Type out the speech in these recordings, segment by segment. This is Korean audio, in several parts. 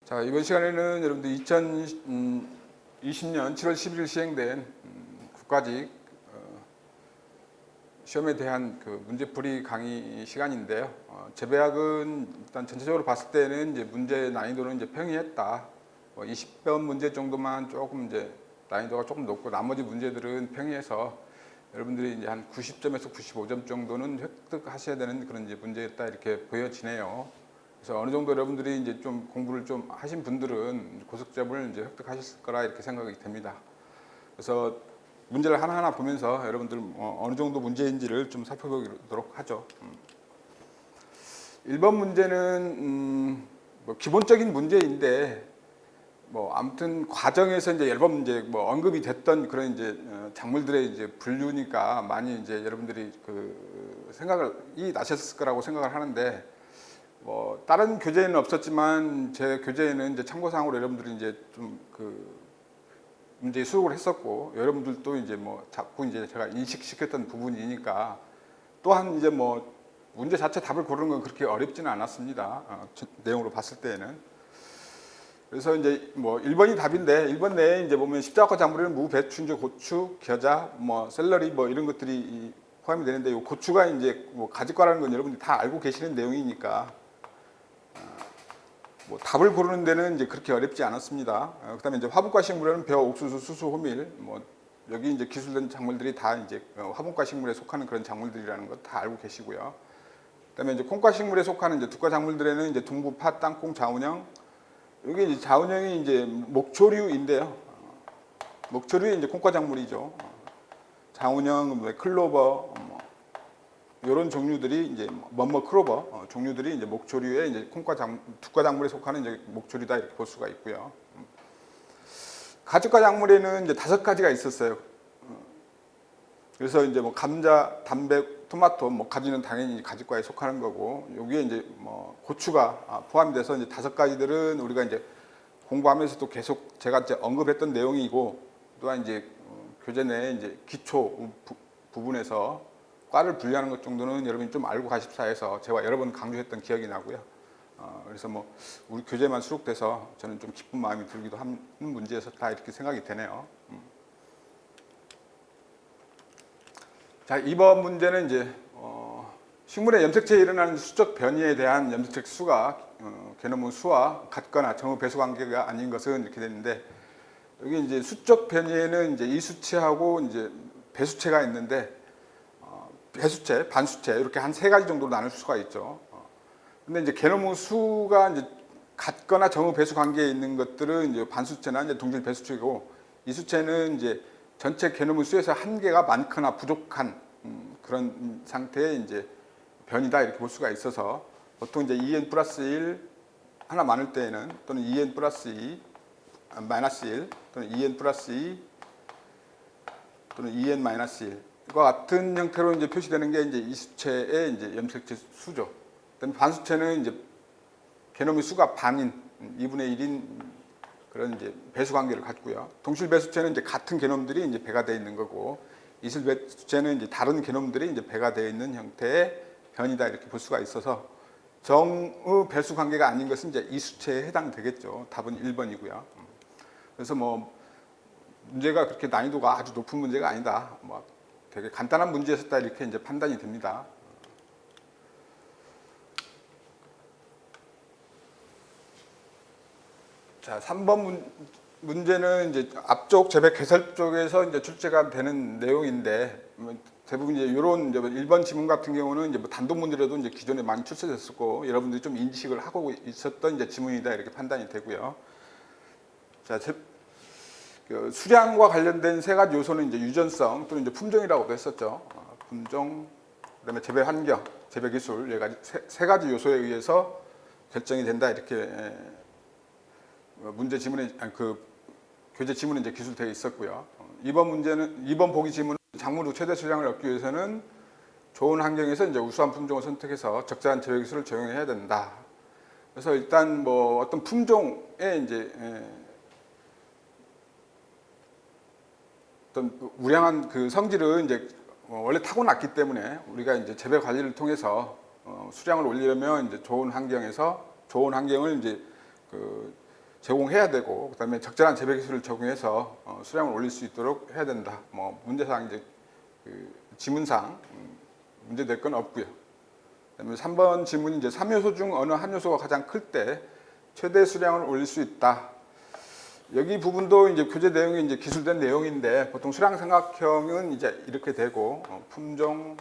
자, 이번 시간에는 여러분들 2020년 7월 11일 시행된 국가직 시험에 대한 그 문제풀이 강의 시간인데요. 재배학은 일단 전체적으로 봤을 때는 이제 문제 난이도는 이제 평이했다. 20번 문제 정도만 조금 이제 난이도가 조금 높고 나머지 문제들은 평이해서 여러분들이 이제 한 90점에서 95점 정도는 획득하셔야 되는 그런 이제 문제였다 이렇게 보여지네요. 그래서 어느 정도 여러분들이 이제 좀 공부를 좀 하신 분들은 고득점을 이제 획득하실 거라 이렇게 생각이 됩니다. 그래서 문제를 하나하나 보면서 여러분들 어느 정도 문제인지를 좀 살펴보도록 하죠. 1번 문제는 뭐 기본적인 문제인데 뭐 아무튼 과정에서 이제 여러 번 이제 뭐 언급이 됐던 그런 이제 작물들의 이제 분류니까 많이 이제 여러분들이 그 생각이 나셨을 거라고 생각을 하는데 뭐 다른 교재에는 없었지만 제 교재에는 이제 참고사항으로 여러분들이 이제 좀 그 문제 수록을 했었고 여러분들도 이제 뭐 자꾸 이제 제가 인식시켰던 부분이니까 또한 이제 뭐 문제 자체 답을 고르는 건 그렇게 어렵지는 않았습니다. 내용으로 봤을 때는. 그래서 이제 뭐 1번이 답인데 1번 내에 이제 보면 십자가 작물에는 무, 배추, 고추, 겨자, 뭐 샐러리 뭐 이런 것들이 포함이 되는데 이 고추가 이제 뭐 가지과라는 건 여러분들이 다 알고 계시는 내용이니까 뭐 답을 고르는 데는 이제 그렇게 어렵지 않았습니다. 그다음에 이제 화분과 식물에는 벼, 옥수수, 수수, 호밀 뭐 여기 이제 기술된 작물들이 다 이제 화분과 식물에 속하는 그런 작물들이라는 거 다 알고 계시고요. 그다음에 이제 콩과 식물에 속하는 이제 두과 작물들에는 이제 둥구, 팥, 땅콩, 자운형 여기 이제 자운형이 이제 목초류인데요. 목초류의 이제 콩과 작물이죠. 자운형, 클로버 이런 종류들이 이제 크로버 종류들이 이제 목초류의 이제 두과 작물에 속하는 이제 목초류다 이렇게 볼 수가 있고요. 가지과 작물에는 이제 5가지가 있었어요. 그래서 이제 뭐 감자, 담배, 토마토, 뭐 가지는 당연히 가지과에 속하는 거고 여기에 이제 뭐 고추가 포함이 돼서 이제 5가지들은 우리가 이제 공부하면서도 계속 제가 이제 언급했던 내용이고 또한 이제 교재 내에 이제 기초 부분에서 과를 분리하는 것 정도는 여러분이 좀 알고 가십사 해서 제가 여러 번 강조했던 기억이 나고요. 그래서 뭐 우리 교재만 수록돼서 저는 좀 기쁜 마음이 들기도 하는 문제였었다 이렇게 생각이 되네요. 자, 2번 문제는 이제 식물의 염색체에 일어나는 수적 변이에 대한 염색체 수가 개념은 수와 같거나 정의 배수 관계가 아닌 것은 이렇게 되는데 여기 이제 수적 변이에는 이제 이수체하고 이제 배수체가 있는데 배수체, 반수체 이렇게 한 3가지 정도로 나눌 수가 있죠. 근데 이제 개념의 수가 이제 같거나 정의 배수 관계에 있는 것들은 이제 반수체나 이제 동질 배수체고 이수체는 이제 전체 개념의 수에서 한 개가 많거나 부족한 그런 상태의 이제 변이다 이렇게 볼 수가 있어서 보통 이제 2n 플러스 1 하나 많을 때에는 또는 2n 플러스 2 마이너스 1 또는 2n 플러스 2 또는 2n 마이너스 1 과 같은 형태로 이제 표시되는 게 이제 이수체의 이제 염색체 수죠. 그다음에 반수체는 이제 개념의 수가 반인 2분의 1인 그런 이제 배수 관계를 갖고요. 동실 배수체는 이제 같은 개념들이 이제 배가 되어 있는 거고 이실 배수체는 이제 다른 개념들이 이제 배가 되어 있는 형태의 변이다 이렇게 볼 수가 있어서 정의 배수 관계가 아닌 것은 이제 이수체에 해당되겠죠. 답은 1번이고요. 그래서 뭐 문제가 그렇게 난이도가 아주 높은 문제가 아니다. 뭐 되게 간단한 문제였다 이렇게 이제 판단이 됩니다. 자, 3번 문제는 이제 앞쪽 재배 개설 쪽에서 이제 출제가 되는 내용인데 대부분 이제 이런 이제 1번 지문 같은 경우는 이제 뭐 단독 문제라도 이제 기존에 많이 출제됐었고 여러분들이 좀 인식을 하고 있었던 이제 지문이다 이렇게 판단이 되고요. 자, 그 수량과 관련된 3가지 요소는 이제 유전성 또는 이제 품종이라고도 했었죠. 품종, 그다음에 재배 환경, 재배 기술 여러 가지 세 가지 요소에 의해서 결정이 된다 이렇게 문제 지문에 그 교재 지문에 이제 기술되어 있었고요. 2번 보기 지문은 작물의 최대 수량을 얻기 위해서는 좋은 환경에서 이제 우수한 품종을 선택해서 적절한 재배 기술을 적용해야 된다. 그래서 일단 뭐 어떤 품종에 이제 어떤 우량한 그 성질은 이제 원래 타고났기 때문에 우리가 이제 재배 관리를 통해서 수량을 올리려면 이제 좋은 환경에서 좋은 환경을 이제 그 제공해야 되고, 그다음에 적절한 재배 기술을 적용해서 수량을 올릴 수 있도록 해야 된다. 뭐 문제상 이제 그 지문상 문제될 건 없고요. 그다음에 3번 질문이 이제 3요소 중 어느 한 요소가 가장 클 때 최대 수량을 올릴 수 있다. 여기 부분도 이제 교재 내용이 이제 기술된 내용인데, 보통 수량 삼각형은 이제 이렇게 되고, 품종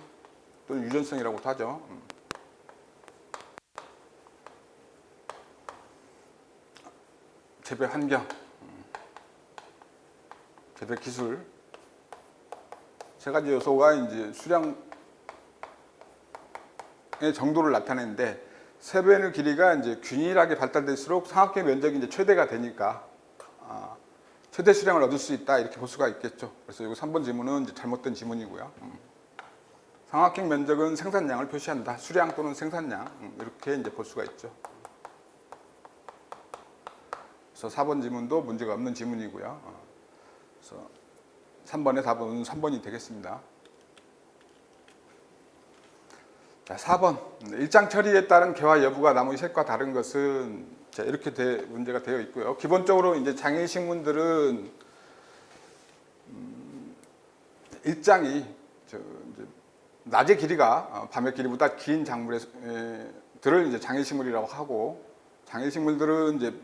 또는 유전성이라고도 하죠. 재배 환경, 재배 기술, 세 가지 요소가 이제 수량의 정도를 나타내는데, 세변의 길이가 이제 균일하게 발달될수록 삼각형 면적이 이제 최대가 되니까 최대 수량을 얻을 수 있다, 이렇게 볼 수가 있겠죠. 그래서 이거 3번 지문은 이제 잘못된 지문이고요. 삼각형 면적은 생산량을 표시한다. 수량 또는 생산량, 이렇게 이제 볼 수가 있죠. 그래서 4번 지문도 문제가 없는 지문이고요. 그래서 3번의 답은 3번이 되겠습니다. 자, 4번. 일장 처리에 따른 개화 여부가 나머지 색과 다른 것은, 자, 이렇게 문제가 되어 있고요. 기본적으로 이제 장일 식물들은 일장이 이제 낮의 길이가 밤의 길이보다 긴 작물들을 이제 장일 식물이라고 하고, 장일 식물들은 이제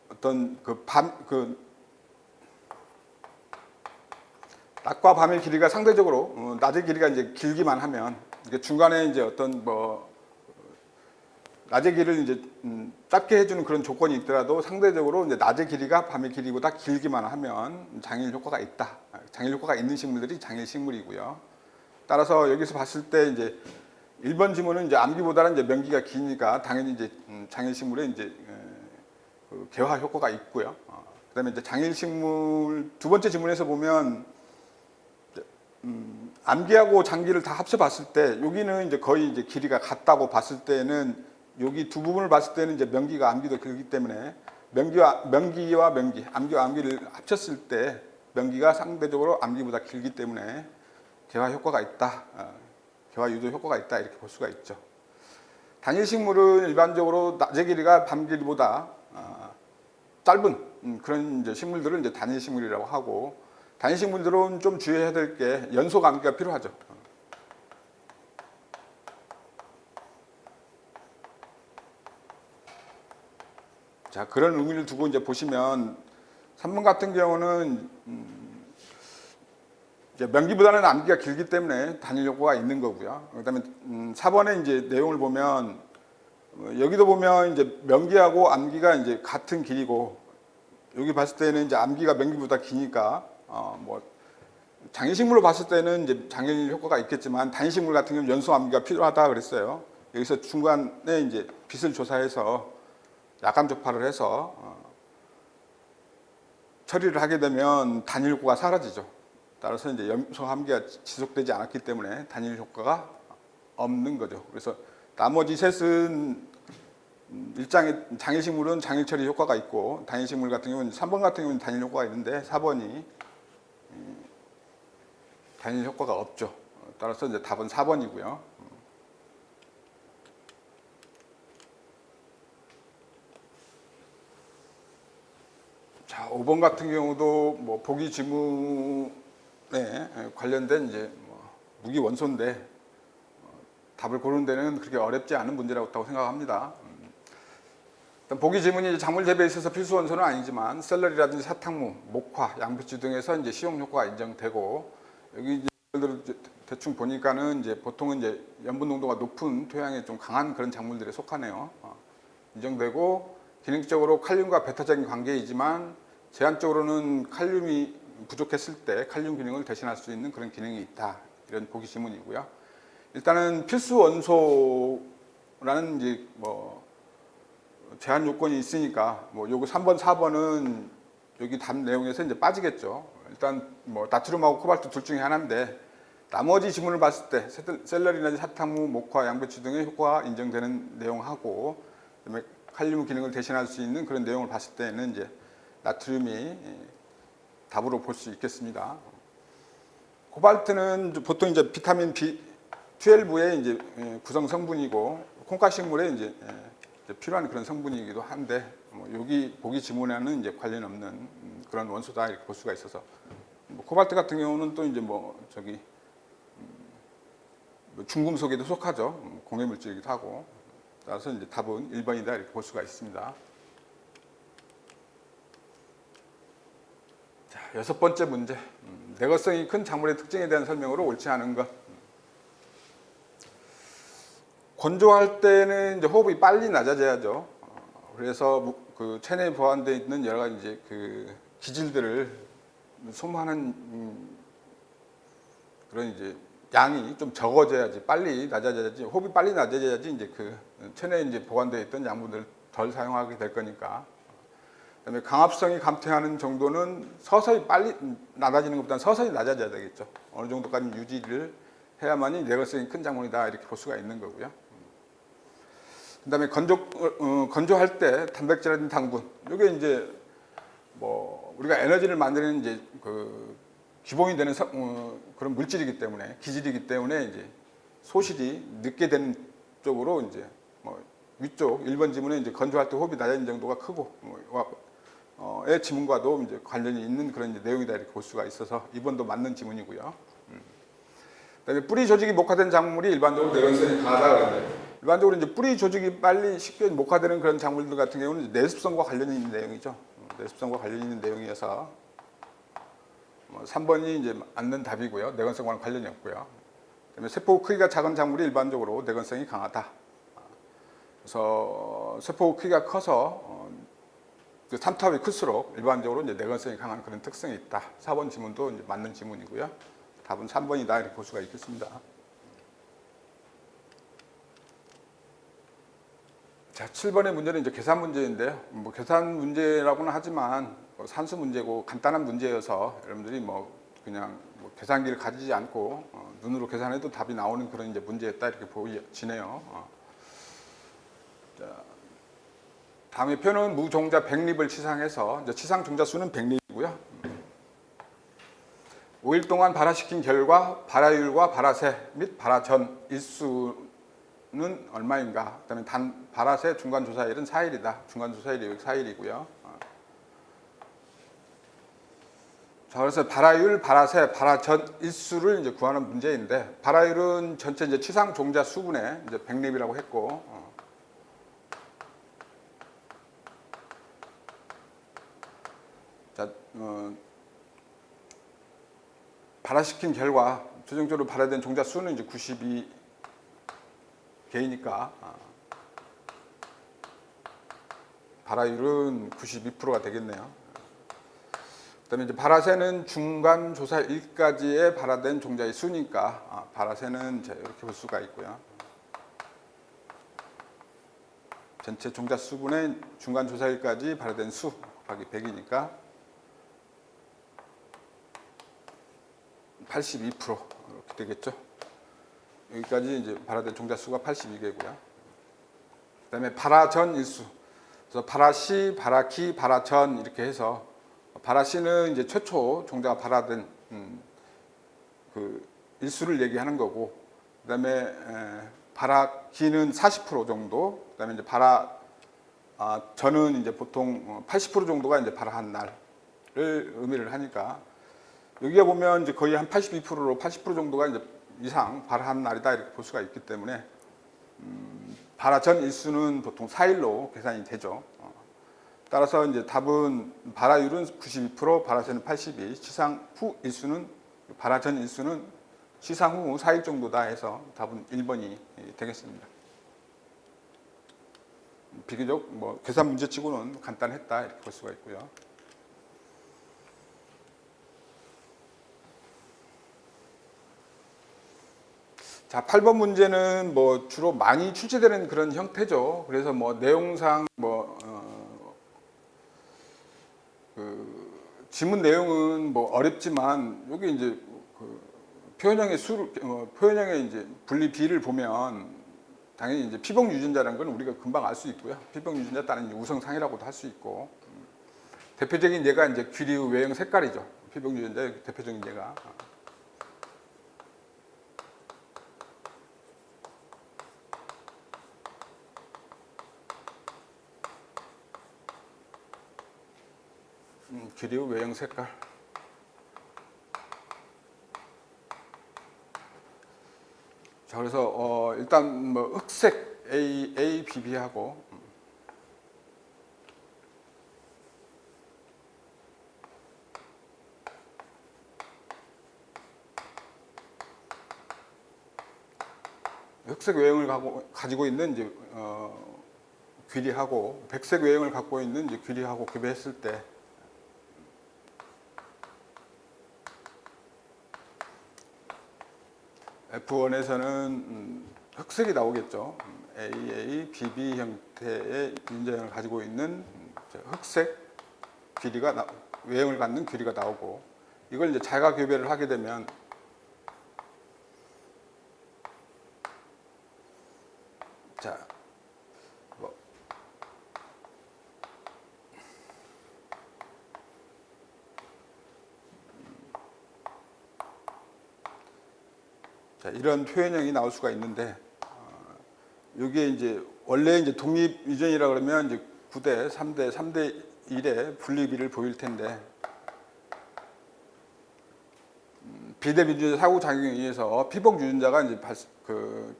어떤 낮과 밤의 길이가 상대적으로 낮의 길이가 이제 길기만 하면, 이게 중간에 이제 어떤 낮의 길이를 이제 짧게 해주는 그런 조건이 있더라도 상대적으로 이제 낮의 길이가 밤의 길이보다 길기만 하면 장일 효과가 있다. 장일 효과가 있는 식물들이 장일 식물이고요. 따라서 여기서 봤을 때 이제 1번 지문은 이제 암기보다는 이제 명기가 기니까 당연히 이제 장일 식물에 이제 개화 효과가 있고요. 그다음에 이제 장일 식물 두 번째 지문에서 보면 암기하고 장기를 다 합쳐 봤을 때 여기는 이제 거의 이제 길이가 같다고 봤을 때는, 여기 두 부분을 봤을 때는 이제 명기가 암기도 길기 때문에 명기와 명기, 암기와 암기를 합쳤을 때 명기가 상대적으로 암기보다 길기 때문에 개화 효과가 있다. 개화 유도 효과가 있다, 이렇게 볼 수가 있죠. 단일 식물은 일반적으로 낮의 길이가 밤 길이보다 짧은 그런 이제 식물들을 이제 단일 식물이라고 하고, 단일 식물들은 좀 주의해야 될 게 연속 암기가 필요하죠. 자, 그런 의미를 두고 이제 보시면 3번 같은 경우는 이제 명기보다는 암기가 길기 때문에 단일 효과가 있는 거고요. 그다음에 4번의 이제 내용을 보면 여기도 보면 이제 명기하고 암기가 이제 같은 길이고, 여기 봤을 때는 이제 암기가 명기보다 기니까 뭐 장일식물로 봤을 때는 이제 장일 효과가 있겠지만, 단일식물 같은 경우는 연속 암기가 필요하다 그랬어요. 여기서 중간에 이제 빛을 조사해서 약간 조파를 해서 처리를 하게 되면 단일 효과가 사라지죠. 따라서 이제 연속 암기가 지속되지 않았기 때문에 단일 효과가 없는 거죠. 그래서 나머지 셋은 일장의 장일식물은 장일 처리 효과가 있고, 단일식물 같은 경우는 3번 같은 경우는 단일 효과가 있는데 4번이 단일 효과가 없죠. 따라서 이제 답은 4번이고요. 자, 5번 같은 경우도 뭐 보기 지문에 관련된 이제 무기 원소인데 답을 고르는 데는 그렇게 어렵지 않은 문제라고 생각합니다. 일단 보기 지문이 작물 재배에 있어서 필수 원소는 아니지만 샐러리라든지 사탕무, 목화, 양배추 등에서 이제 식용 효과가 인정되고, 여기 이제 대충 보니까는 이제 보통은 이제 염분 농도가 높은 토양에 좀 강한 그런 작물들에 속하네요. 인정되고, 기능적으로 칼륨과 베타적인 관계이지만 제한적으로는 칼륨이 부족했을 때 칼륨 기능을 대신할 수 있는 그런 기능이 있다. 이런 보기 지문이고요. 일단은 필수 원소라는 이제 제한 요건이 있으니까 요거 3번, 4번은 여기 답 내용에서 이제 빠지겠죠. 일단 나트륨하고 코발트 둘 중에 하나인데, 나머지 지문을 봤을 때 샐러리나 사탕무, 목화, 양배추 등의 효과가 인정되는 내용하고, 그다음에 칼륨 기능을 대신할 수 있는 그런 내용을 봤을 때는 이제 나트륨이 답으로 볼 수 있겠습니다. 코발트는 보통 이제 비타민 B12의 이제 구성 성분이고, 콩가식물에 이제 필요한 그런 성분이기도 한데 여기 보기 지문에는 이제 관련 없는 그런 원소다 이렇게 볼 수가 있어서 코발트 같은 경우는 또 이제 중금속에도 속하죠. 공해 물질이기도 하고. 따라서 이제 답은 1번이다 이렇게 볼 수가 있습니다. 자, 6번째 문제. 내거성이 큰 작물의 특징에 대한 설명으로 옳지 않은 것. 건조할 때는 이제 호흡이 빨리 낮아져야죠. 그래서 그 체내에 보완되어 있는 여러 가지 이제 그 기질들을 소모하는 그런 이제 양이 좀 적어져야지, 빨리 낮아져야지, 호흡이 빨리 낮아져야지 이제 그 체내에 이제 보관되어 있던 양분들을 덜 사용하게 될 거니까. 그다음에 강압성이 감퇴하는 정도는 서서히 빨리 낮아지는 것보다는 서서히 낮아져야 되겠죠. 어느 정도까지 유지를 해야만이 내거성이 큰 작물이다 이렇게 볼 수가 있는 거고요. 그다음에 건조할 때 단백질이나 당분, 이게 이제 우리가 에너지를 만드는 이제 그 기본이 되는 그런 물질이기 때문에, 기질이기 때문에 이제 소실이 늦게 되는 쪽으로 이제 위쪽 1번 지문에 이제 건조할 때 호흡이 낮아지는 정도가 크고 의 지문과도 이제 관련이 있는 그런 이제 내용이다 이렇게 볼 수가 있어서 2번도 맞는 지문이고요. 그다음에 뿌리 조직이 목화된 작물이 일반적으로 내건성이 강하다 그러는데, 일반적으로 이제 뿌리 조직이 빨리 쉽게 목화되는 그런 작물들 같은 경우는 내습성과 관련이 있는 내용이죠. 내습성과 관련이 있는 내용이어서 3번이 이제 맞는 답이고요. 내건성과는 관련이 없고요. 그다음에 세포 크기가 작은 작물이 일반적으로 내건성이 강하다. 그래서 세포 크기가 커서 그 탐탑이 클수록 일반적으로 이제 내건성이 강한 그런 특성이 있다. 4번 지문도 이제 맞는 지문이고요. 답은 3번이다 이렇게 볼 수가 있겠습니다. 자, 7번의 문제는 이제 계산 문제인데요. 계산 문제라고는 하지만 산수 문제고 간단한 문제여서 여러분들이 그냥 계산기를 가지지 않고 눈으로 계산해도 답이 나오는 그런 이제 문제였다 이렇게 보이지네요. 자, 다음에 표는 무종자 100립을 치상해서 이제 치상 종자 수는 100립이고요. 5일 동안 발화시킨 결과 발화율과 발화세 및 발화전 일수는 얼마인가? 그다음에 단 발화세 중간 조사일은 4일이다. 중간 조사일이 4일이고요. 자, 그래서 발화율, 발화세, 발화전 일수를 이제 구하는 문제인데, 발화율은 전체 이제 치상 종자 수분의 이제 100립이라고 했고, 자, 발화시킨 결과 최종적으로 발화된 종자 수는 이제 92개이니까 발화율은 92%가 되겠네요. 그다음에 이제 발화세는 중간 조사일까지의 발화된 종자의 수니까 발화세는 이렇게 볼 수가 있고요. 전체 종자 수분의 중간 조사일까지 발화된 수 곱하기 100이니까 82% 이렇게 되겠죠. 여기까지 이제 발화된 종자 수가 82개고요. 그다음에 발화전 일수. 그래서 발화시, 발화기, 발화전 이렇게 해서 발화시는 이제 최초 종자가 발화된 그 일수를 얘기하는 거고, 그다음에 발화기는 40% 정도, 그다음에 이제 전은 이제 보통 80% 정도가 이제 발화한 날을 의미를 하니까 여기에 보면 이제 거의 한 82%로 80% 정도가 이제 이상 발화한 날이다 이렇게 볼 수가 있기 때문에 발화전 일수는 보통 4일로 계산이 되죠. 따라서 이제 답은 발화율은 92%, 발화세는 82, 치상 후 일수는 발화전 일수는 치상 후 4일 정도다 해서 답은 1번이 되겠습니다. 비교적 계산 문제치고는 간단했다 이렇게 볼 수가 있고요. 자, 8번 문제는 주로 많이 출제되는 그런 형태죠. 그래서 내용상 지문 내용은 어렵지만 여기 이제 표현형의 이제 분리 B를 보면 당연히 이제 피복 유전자라는 건 우리가 금방 알 수 있고요. 피복 유전자 따른 우성상이라고도 할 수 있고, 대표적인 예가 이제 귀리의 외형 색깔이죠. 피복 유전자의 대표적인 예가. 귀리 외형 색깔. 자, 그래서 일단 뭐 흑색 A, BB하고 흑색 외형을 가지고 있는 이제 귀리하고 백색 외형을 갖고 있는 이제 귀리하고 교배했을 때 F1에서는 흑색이 나오겠죠. AA, BB 형태의 인자형을 가지고 있는 흑색 귀리가 외형을 갖는 귀리가 나오고, 이걸 이제 자가 교배를 하게 되면 자, 뭐 자, 이런 표현형이 나올 수가 있는데, 여기에 이제 원래 이제 독립 유전이라 그러면 이제 9대, 3대, 3대 1의 분리비를 보일 텐데, 비대비 유전자 상호작용에 의해서 피복 유전자가 이제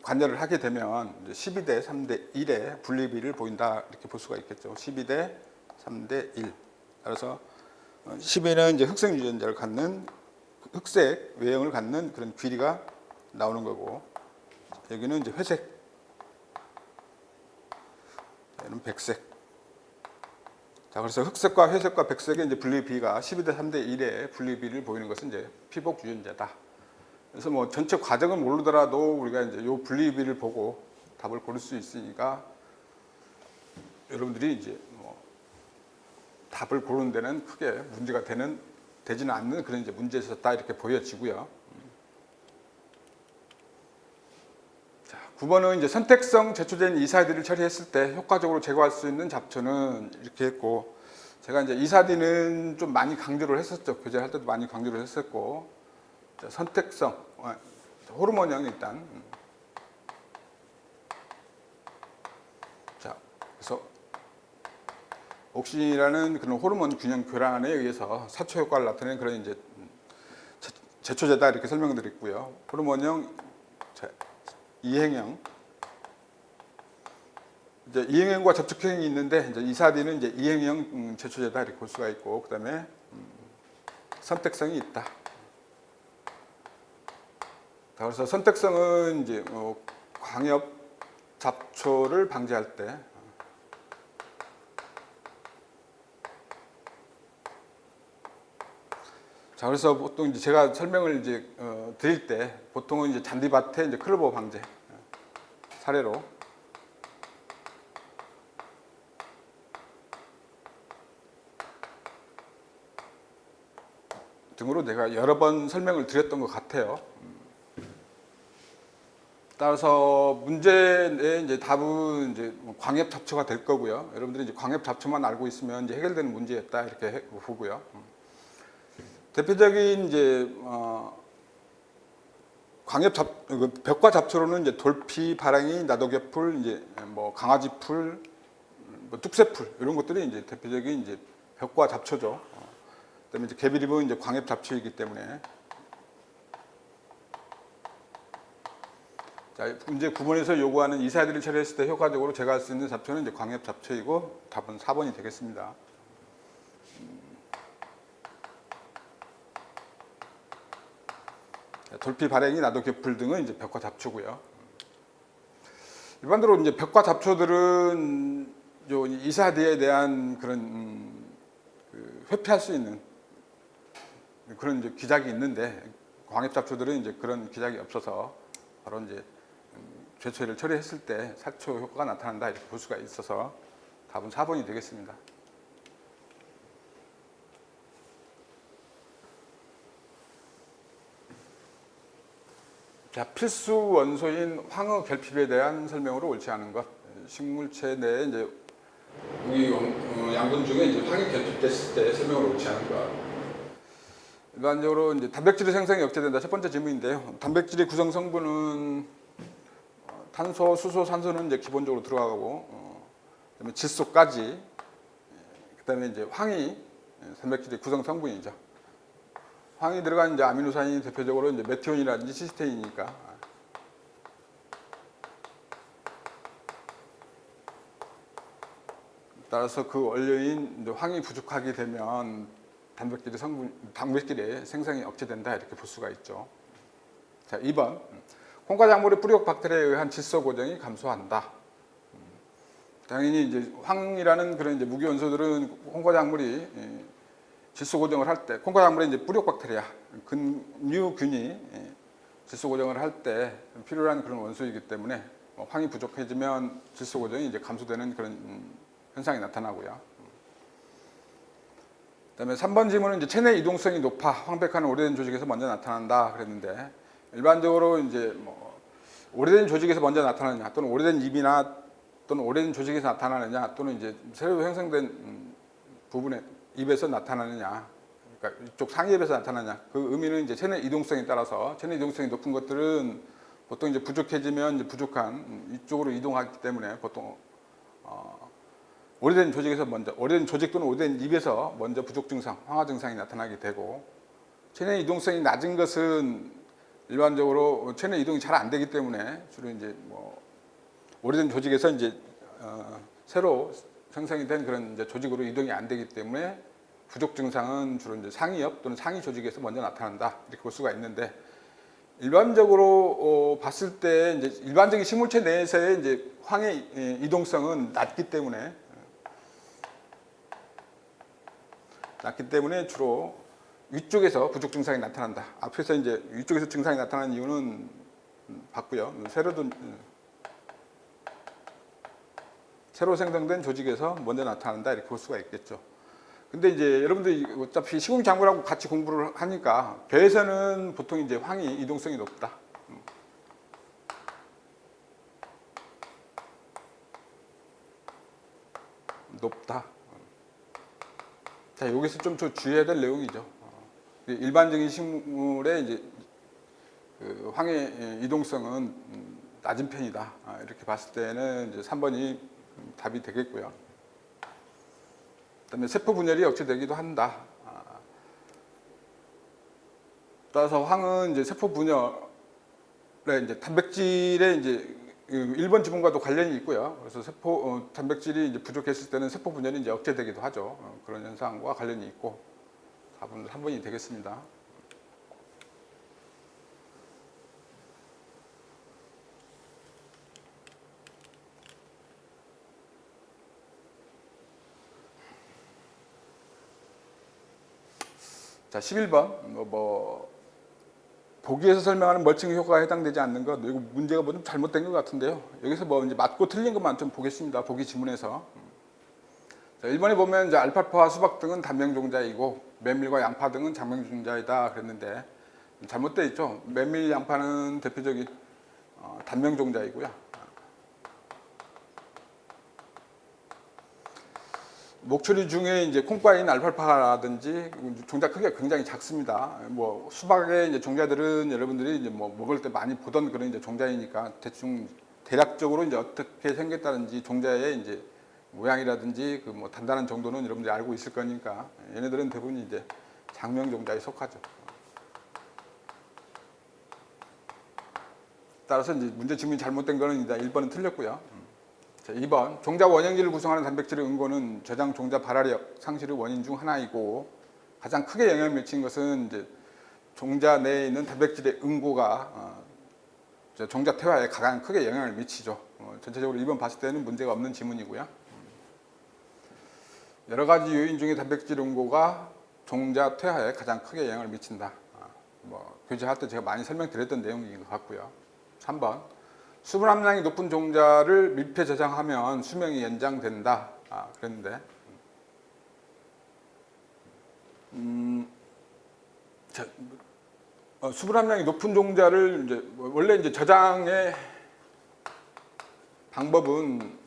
관여를 하게 되면 이제 12대 3대 1의 분리비를 보인다, 이렇게 볼 수가 있겠죠. 12대 3대 1. 따라서 12는 이제 흑색 유전자를 갖는, 흑색 외형을 갖는 그런 귀리가 나오는 거고, 여기는 이제 회색, 얘는 백색. 자, 그래서 흑색과 회색과 백색의 이제 분리비가 12대 3대 1의 분리비를 보이는 것은 이제 피복 유전자다. 그래서 뭐 전체 과정을 모르더라도 우리가 이제 요 분리비를 보고 답을 고를 수 있으니까, 여러분들이 이제 뭐 답을 고르는 데는 크게 문제가 되지는 않는 그런 이제 문제였다, 이렇게 보여지고요. 자, 9번은 이제 선택성 제초된 이사디를 처리했을 때 효과적으로 제거할 수 있는 잡초는 이렇게 했고, 제가 이제 이사디는 좀 많이 강조를 했었죠. 교재할 때도 많이 강조를 했었고, 자, 선택성 호르몬형 일단. 자, 그래서 옥신이라는 그런 호르몬 균형 교란에 의해서 사초 효과를 나타내는 그런 이제 제초제다, 이렇게 설명드렸고요. 호르몬형, 이행형, 이제 이행형과 접촉형이 있는데, 이제 이사디는 이제 이행형 제초제다, 이렇게 볼 수가 있고, 그다음에 선택성이 있다. 그래서 선택성은 이제 광역 잡초를 방지할 때, 자, 그래서 보통 이제 제가 설명을 이제 드릴 때 보통은 이제 잔디밭에 이제 클로버 방제 사례로 등으로 내가 여러 번 설명을 드렸던 것 같아요. 따라서 문제의 이제 답은 이제 광역 잡초가 될 거고요. 여러분들이 이제 광역 잡초만 알고 있으면 이제 해결되는 문제였다, 이렇게 보고요. 대표적인 이제 벽과 잡초로는 이제 돌피, 바랑이, 나도개풀, 이제 뭐 강아지풀, 뭐 뚝새풀, 이런 것들이 이제 대표적인 이제 벽과 잡초죠. 그다음에 이제 개비립은 이제 광역 잡초이기 때문에. 자, 문제 9번에서 요구하는 이사디를 처리했을 때 효과적으로 제거할 수 있는 잡초는 이제 광역 잡초이고, 답은 4번이 되겠습니다. 돌피, 발행이, 나도개풀 등은 이제 벽과 잡초고요. 일반적으로 이제 벽과 잡초들은 요 이사디에 대한 그런 회피할 수 있는 그런 이제 기작이 있는데, 광역 잡초들은 이제 그런 기작이 없어서 바로 이제 제초를 처리했을 때 사초 효과가 나타난다, 이렇게 볼 수가 있어서 답은 4번이 되겠습니다. 자, 필수 원소인 황후 결핍에 대한 설명으로 옳지 않은 것. 식물체 내에 이제 양분 중에 이제 황이 결핍됐을 때 설명으로 옳지 않은 것. 일반적으로 이제 단백질의 생성이 억제된다. 첫 번째 질문인데요. 단백질의 구성 성분은 탄소, 수소, 산소는 이제 기본적으로 들어가고, 그다음에 질소까지, 그다음에 이제 황이 단백질의 구성 성분이죠. 황이 들어간 이제 아미노산이 대표적으로 이제 메티온이라든지 시스테인이니까. 따라서 그 원료인 이제 황이 부족하게 되면 단백질의 생성이 억제된다 이렇게 볼 수가 있죠. 자, 2번. 콩과 작물의 뿌리옥 박테리아에 의한 질소 고정이 감소한다. 당연히 이제 황이라는 그런 이제 무기원소들은 콩과 작물이 질소 고정을 할 때, 콩과 작물의 이제 뿌리옥 박테리아, 근류균이 질소 고정을 할 때 필요한 그런 원소이기 때문에 황이 부족해지면 질소 고정이 이제 감소되는 그런 현상이 나타나고요. 그다음에 3번 질문은 이제 체내 이동성이 높아 황백화는 오래된 조직에서 먼저 나타난다 그랬는데, 일반적으로 이제 뭐 오래된 조직에서 먼저 나타나느냐, 또는 오래된 입이나 또는 오래된 조직에서 나타나느냐, 또는 이제 새로 형성된 부분에 입에서 나타나느냐, 그러니까 이쪽 상위입에서 나타나느냐, 그 의미는 이제 체내 이동성에 따라서, 체내 이동성이 높은 것들은 보통 이제 부족해지면 이제 부족한 이쪽으로 이동하기 때문에 보통 오래된 조직에서 먼저, 오래된 조직 또는 오래된 입에서 먼저 부족 증상, 황화 증상이 나타나게 되고, 체내 이동성이 낮은 것은 일반적으로 체내 이동이 잘 안 되기 때문에 주로 이제 뭐 오래된 조직에서 이제 새로 생성이 된 그런 이제 조직으로 이동이 안 되기 때문에 부족 증상은 주로 이제 상위엽 또는 상위 조직에서 먼저 나타난다 이렇게 볼 수가 있는데, 일반적으로 봤을 때 이제 일반적인 식물체 내에서의 이제 황의 이동성은 낮기 때문에 주로 위쪽에서 부족 증상이 나타난다. 앞에서 이제 위쪽에서 증상이 나타나는 이유는 봤고요. 새로 생성된 조직에서 먼저 나타난다 이렇게 볼 수가 있겠죠. 근데 이제 여러분들이 어차피 시공작물하고 같이 공부를 하니까 배에서는 보통 이제 황이 이동성이 높다. 높다. 자, 여기서 좀 주의해야 될 내용이죠. 일반적인 식물의 이제 그 황의 이동성은 낮은 편이다. 이렇게 봤을 때는 이제 3번이 답이 되겠고요. 그다음에 세포 분열이 억제되기도 한다. 따라서 황은 이제 세포 분열에 이제 단백질의 이제 1번 지문과도 관련이 있고요. 그래서 단백질이 이제 부족했을 때는 세포 분열이 이제 억제되기도 하죠. 그런 현상과 관련이 있고, 답은 3번이 되겠습니다. 자, 11번. 보기에서 설명하는 멀칭 효과가 해당되지 않는 것, 이거 문제가 뭐 좀 잘못된 것 같은데요. 여기서 뭐 이제 맞고 틀린 것만 좀 보겠습니다. 보기 지문에서. 자, 1번에 보면 이제 알파파와 수박 등은 단명종자이고 메밀과 양파 등은 장명종자이다 그랬는데, 잘못되어 있죠. 메밀, 양파는 대표적인 단명종자이고요. 목초리 중에 이제 콩과인 알파파라든지 종자 크기가 굉장히 작습니다. 뭐 수박의 이제 종자들은 여러분들이 이제 뭐 먹을 때 많이 보던 그런 이제 종자이니까 대충 대략적으로 이제 어떻게 생겼다든지 종자의 이제 모양이라든지 그 뭐 단단한 정도는 여러분들이 알고 있을 거니까, 얘네들은 대부분 이제 장명 종자에 속하죠. 따라서 이제 문제 질문이 잘못된 거는 1번은 틀렸고요. 2번, 종자 원형질을 구성하는 단백질의 응고는 저장 종자 발화력 상실의 원인 중 하나이고, 가장 크게 영향을 미치는 것은 이제 종자 내에 있는 단백질의 응고가 종자 퇴화에 가장 크게 영향을 미치죠. 전체적으로 2번 봤을 때는 문제가 없는 지문이고요. 여러 가지 요인 중에 단백질 응고가 종자 퇴화에 가장 크게 영향을 미친다. 뭐 교재할 때 제가 많이 설명드렸던 내용인 것 같고요. 3번, 수분 함량이 높은 종자를 밀폐 저장하면 수명이 연장된다. 그랬는데, 수분 함량이 높은 종자를 이제 원래 이제 저장의 방법은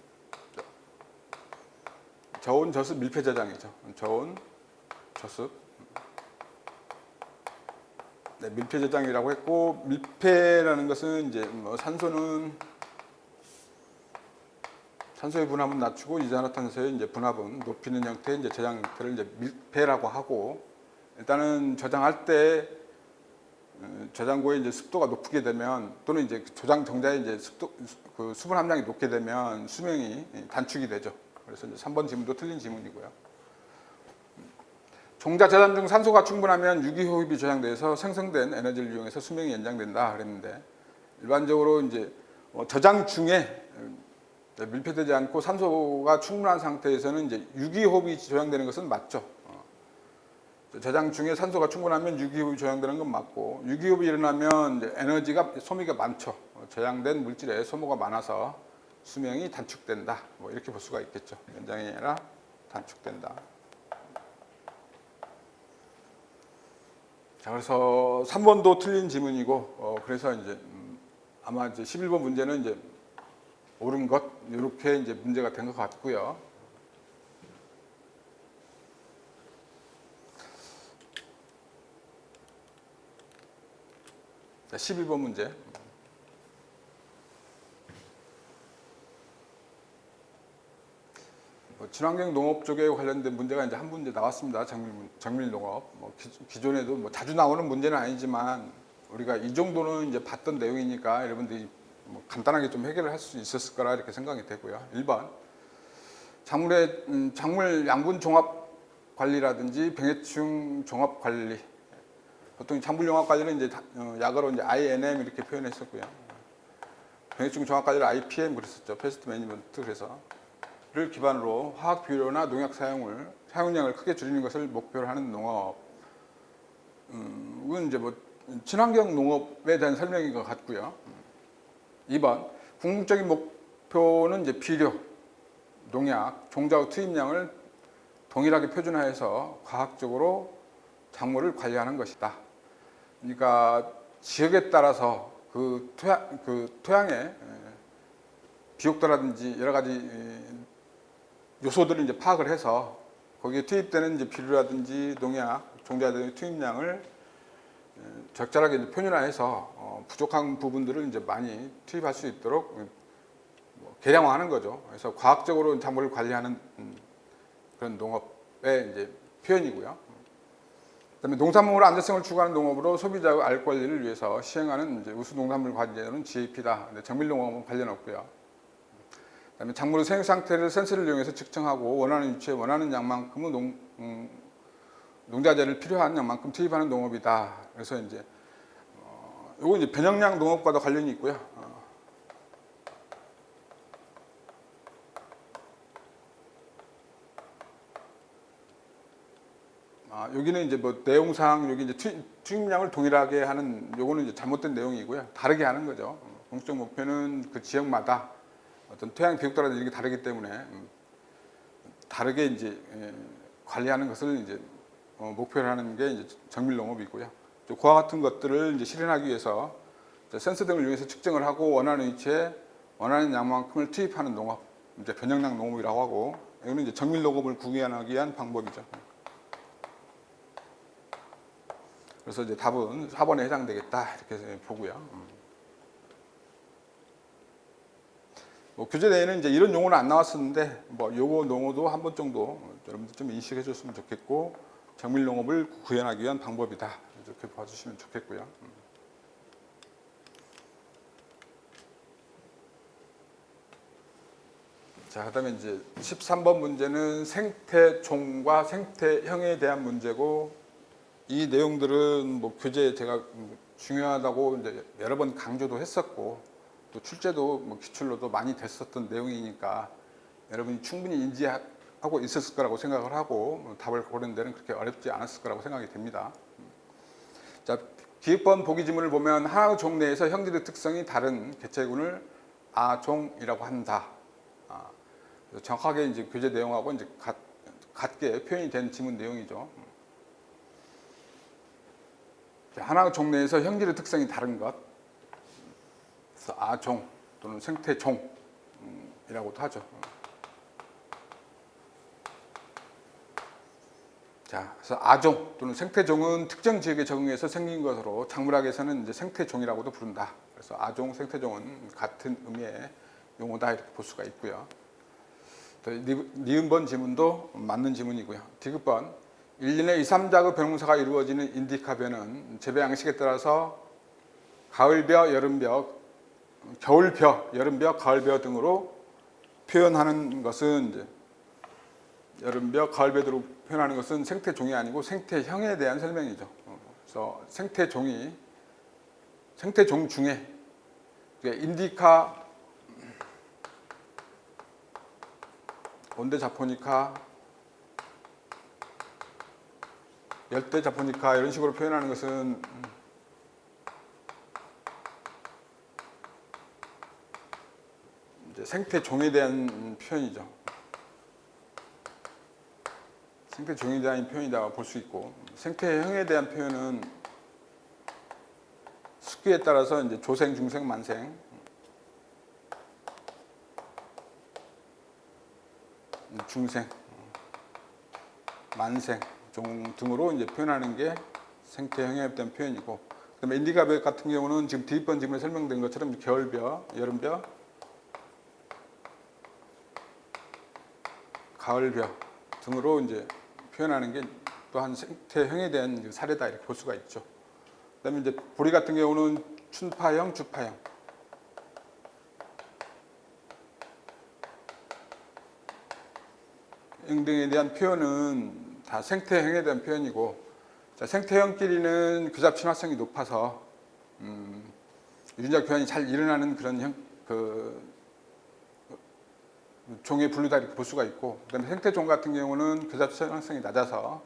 저온 저습 밀폐 저장이죠. 저온 저습. 네, 밀폐 저장이라고 했고, 밀폐라는 것은 이제 뭐 산소는 산소의 분압은 낮추고 이산화탄소의 이제 분압은 높이는 형태의 이제 저장 형태를 이제 밀폐라고 하고, 일단은 저장할 때 저장고의 이제 습도가 높게 되면, 또는 이제 저장 정자의 이제 그 수분 함량이 높게 되면 수명이 단축이 되죠. 그래서 이제 3번 지문도 틀린 지문이고요. 종자 저장 중 산소가 충분하면 유기호흡이 저장돼서 생성된 에너지를 이용해서 수명이 연장된다 그랬는데, 일반적으로 이제 저장 중에 밀폐되지 않고 산소가 충분한 상태에서는 이제 유기호흡이 저장되는 것은 맞죠. 저장 중에 산소가 충분하면 유기호흡이 저장되는 건 맞고, 유기호흡이 일어나면 이제 에너지가 소비가 많죠. 저장된 물질의 소모가 많아서 수명이 단축된다. 뭐 이렇게 볼 수가 있겠죠. 연장이 아니라 단축된다. 자, 그래서 3번도 틀린 지문이고, 그래서 이제 아마 이제 11번 문제는 이제 옳은 것, 이렇게 이제 문제가 된 것 같고요. 자, 11번 문제. 친환경 농업 쪽에 관련된 문제가 이제 한 문제 나왔습니다. 정밀 농업. 기존에도 뭐 자주 나오는 문제는 아니지만 우리가 이 정도는 이제 봤던 내용이니까 여러분들이 간단하게 좀 해결을 할 수 있었을 거라 이렇게 생각이 되고요. 1번. 작물 양분 종합 관리라든지 병해충 종합 관리. 보통 작물 종합 관리는 이제 약어로 이제 INM 이렇게 표현했었고요. 병해충 종합 관리를 IPM 그랬었죠. 페스트 매니지먼트. 그래서 를 기반으로 화학 비료나 농약 사용량을 크게 줄이는 것을 목표로 하는 농업. 이건 이제 뭐 친환경 농업에 대한 설명인 것 같고요. 2번. 궁극적인 목표는 이제 비료, 농약, 종자의 투입량을 동일하게 표준화해서 과학적으로 작물을 관리하는 것이다. 그러니까 지역에 따라서 그 토양의 비옥도라든지 여러 가지 요소들을 이제 파악을 해서 거기에 투입되는 이제 비료라든지 농약, 종자들의 투입량을 적절하게 이제 표준화해서 부족한 부분들을 이제 많이 투입할 수 있도록 개량화하는 거죠. 그래서 과학적으로 작물을 관리하는 그런 농업의 이제 표현이고요. 그다음에 농산물 안전성을 추구하는 농업으로 소비자의 알 권리를 위해서 시행하는 이제 우수 농산물 관리제도는 GAP다. 정밀 농업은 관련 없고요. 그다음에 작물의 생육 상태를 센서를 이용해서 측정하고 원하는 위치에 원하는 양만큼의 농자재를 필요한 양만큼 투입하는 농업이다. 그래서 이제 요거 이제 변형량 농업과도 관련이 있고요. 여기는 이제 뭐 내용상 여기 이제 투입량을 동일하게 하는 요거는 이제 잘못된 내용이고요. 다르게 하는 거죠. 공적 목표는 그 지역마다 어떤 토양 비옥도라든지 이게 다르기 때문에 다르게 이제 관리하는 것을 이제 목표로 하는 게 이제 정밀 농업이고요. 그와 같은 것들을 이제 실현하기 위해서 센서 등을 이용해서 측정을 하고 원하는 위치에 원하는 양만큼을 투입하는 농업, 이제 변형량 농업이라고 하고, 이거는 이제 정밀 농업을 구현하기 위한 방법이죠. 그래서 이제 답은 4번에 해당되겠다 이렇게 보고요. 뭐 교재 내에는 이제 이런 용어는 안 나왔었는데 뭐 요거 용어도 한 번 정도 여러분들 좀 인식해 줬으면 좋겠고, 정밀 농업을 구현하기 위한 방법이다 이렇게 봐주시면 좋겠고요. 자, 그다음에 이제 13번 문제는 생태종과 생태형에 대한 문제고, 이 내용들은 뭐 교재에 제가 중요하다고 이제 여러 번 강조도 했었고, 또 출제도 뭐 기출로도 많이 됐었던 내용이니까 여러분이 충분히 인지하고 있었을 거라고 생각을 하고 답을 고르는 데는 그렇게 어렵지 않았을 거라고 생각이 됩니다. 자, 기획본 보기 지문을 보면 하나의 종 내에서 형질의 특성이 다른 개체군을 아종이라고 한다. 정확하게 이제 교재 내용하고 이제 같게 표현이 된 지문 내용이죠. 하나의 종 내에서 형질의 특성이 다른 것. 그래서 아종 또는 생태종이라고도 하죠. 자, 그래서 아종 또는 생태종은 특정 지역에 적응해서 생긴 것으로 작물학에서는 이제 생태종이라고도 부른다. 그래서 아종, 생태종은 같은 의미의 용어다 이렇게 볼 수가 있고요. 니은번 지문도 맞는 지문이고요. 디귿번 1년에 2, 3작의 병사가 이루어지는 인디카벼는 재배 양식에 따라서 가을벼, 여름벼, 겨울벼, 여름벼, 가을벼 등으로 표현하는 것은 이제 여름벼, 가을벼 등으로 표현하는 것은 생태종이 아니고 생태형에 대한 설명이죠. 그래서 생태종 중에 인디카, 온대 자포니카, 열대 자포니카 이런 식으로 표현하는 것은 이제 생태종에 대한 표현이죠. 생태종에 대한 표현이다 볼 수 있고, 생태형에 대한 표현은 습기에 따라서 이제 조생, 중생, 만생, 중생, 만생 등으로 이제 표현하는 게 생태형에 대한 표현이고, 그다음에 인디카벼 같은 경우는 지금 뒷번 지문에 설명된 것처럼 겨울벼, 여름벼, 가을벼 등으로 이제 표현하는 게 또한 생태형에 대한 사례다 이렇게 볼 수가 있죠. 그다음에 이제 보리 같은 경우는 춘파형, 주파형. 등에 대한 표현은 다 생태형에 대한 표현이고, 자, 생태형끼리는 교잡 친화성이 높아서 유전자 교환이 잘 일어나는 그런 종에 분류다 이렇게 볼 수가 있고, 그다음에 생태종 같은 경우는 교잡 친화성이 낮아서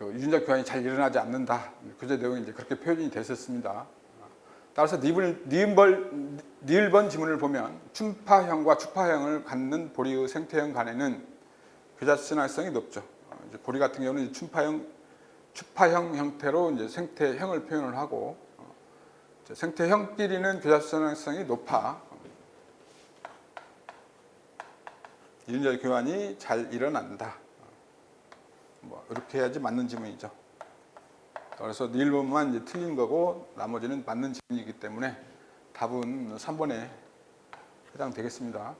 유전자 교환이 잘 일어나지 않는다. 교재 내용이 이제 그렇게 표현이 됐었습니다. 따라서 니을번 지문을 보면 춘파형과 주파형을 갖는 보리의 생태형 간에는 교잡 친화성이 높죠. 이제 보리 같은 경우는 주파형 형태로 이제 생태형을 표현을 하고, 생태형끼리는 교잡 친화성이 높아 유전자 교환이 잘 일어난다. 뭐 이렇게 해야지 맞는 지문이죠. 그래서 니을번만 이제 틀린 거고 나머지는 맞는 지문이기 때문에 답은 3번에 해당되겠습니다.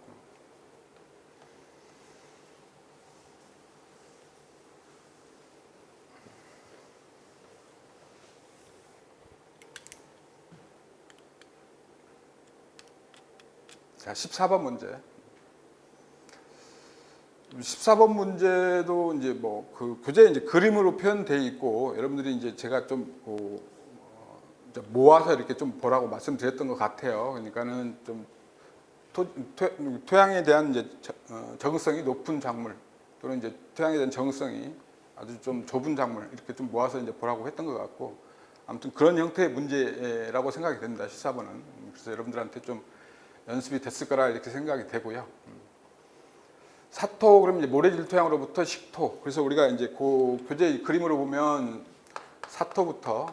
자, 14번 문제. 14번 문제도 이제 뭐 그 교재에 이제 그림으로 표현되어 있고, 여러분들이 이제 제가 좀 모아서 이렇게 좀 보라고 말씀드렸던 것 같아요. 그러니까는 좀 토양에 대한 이제 적응성이 높은 작물, 또는 이제 토양에 대한 적응성이 아주 좀 좁은 작물, 이렇게 좀 모아서 이제 보라고 했던 것 같고, 아무튼 그런 형태의 문제라고 생각이 됩니다. 14번은. 그래서 여러분들한테 좀 연습이 됐을 거라 이렇게 생각이 되고요. 사토, 그러면 이제 모래질 토양으로부터 식토. 그래서 우리가 이제 그 교재 그림으로 보면 사토부터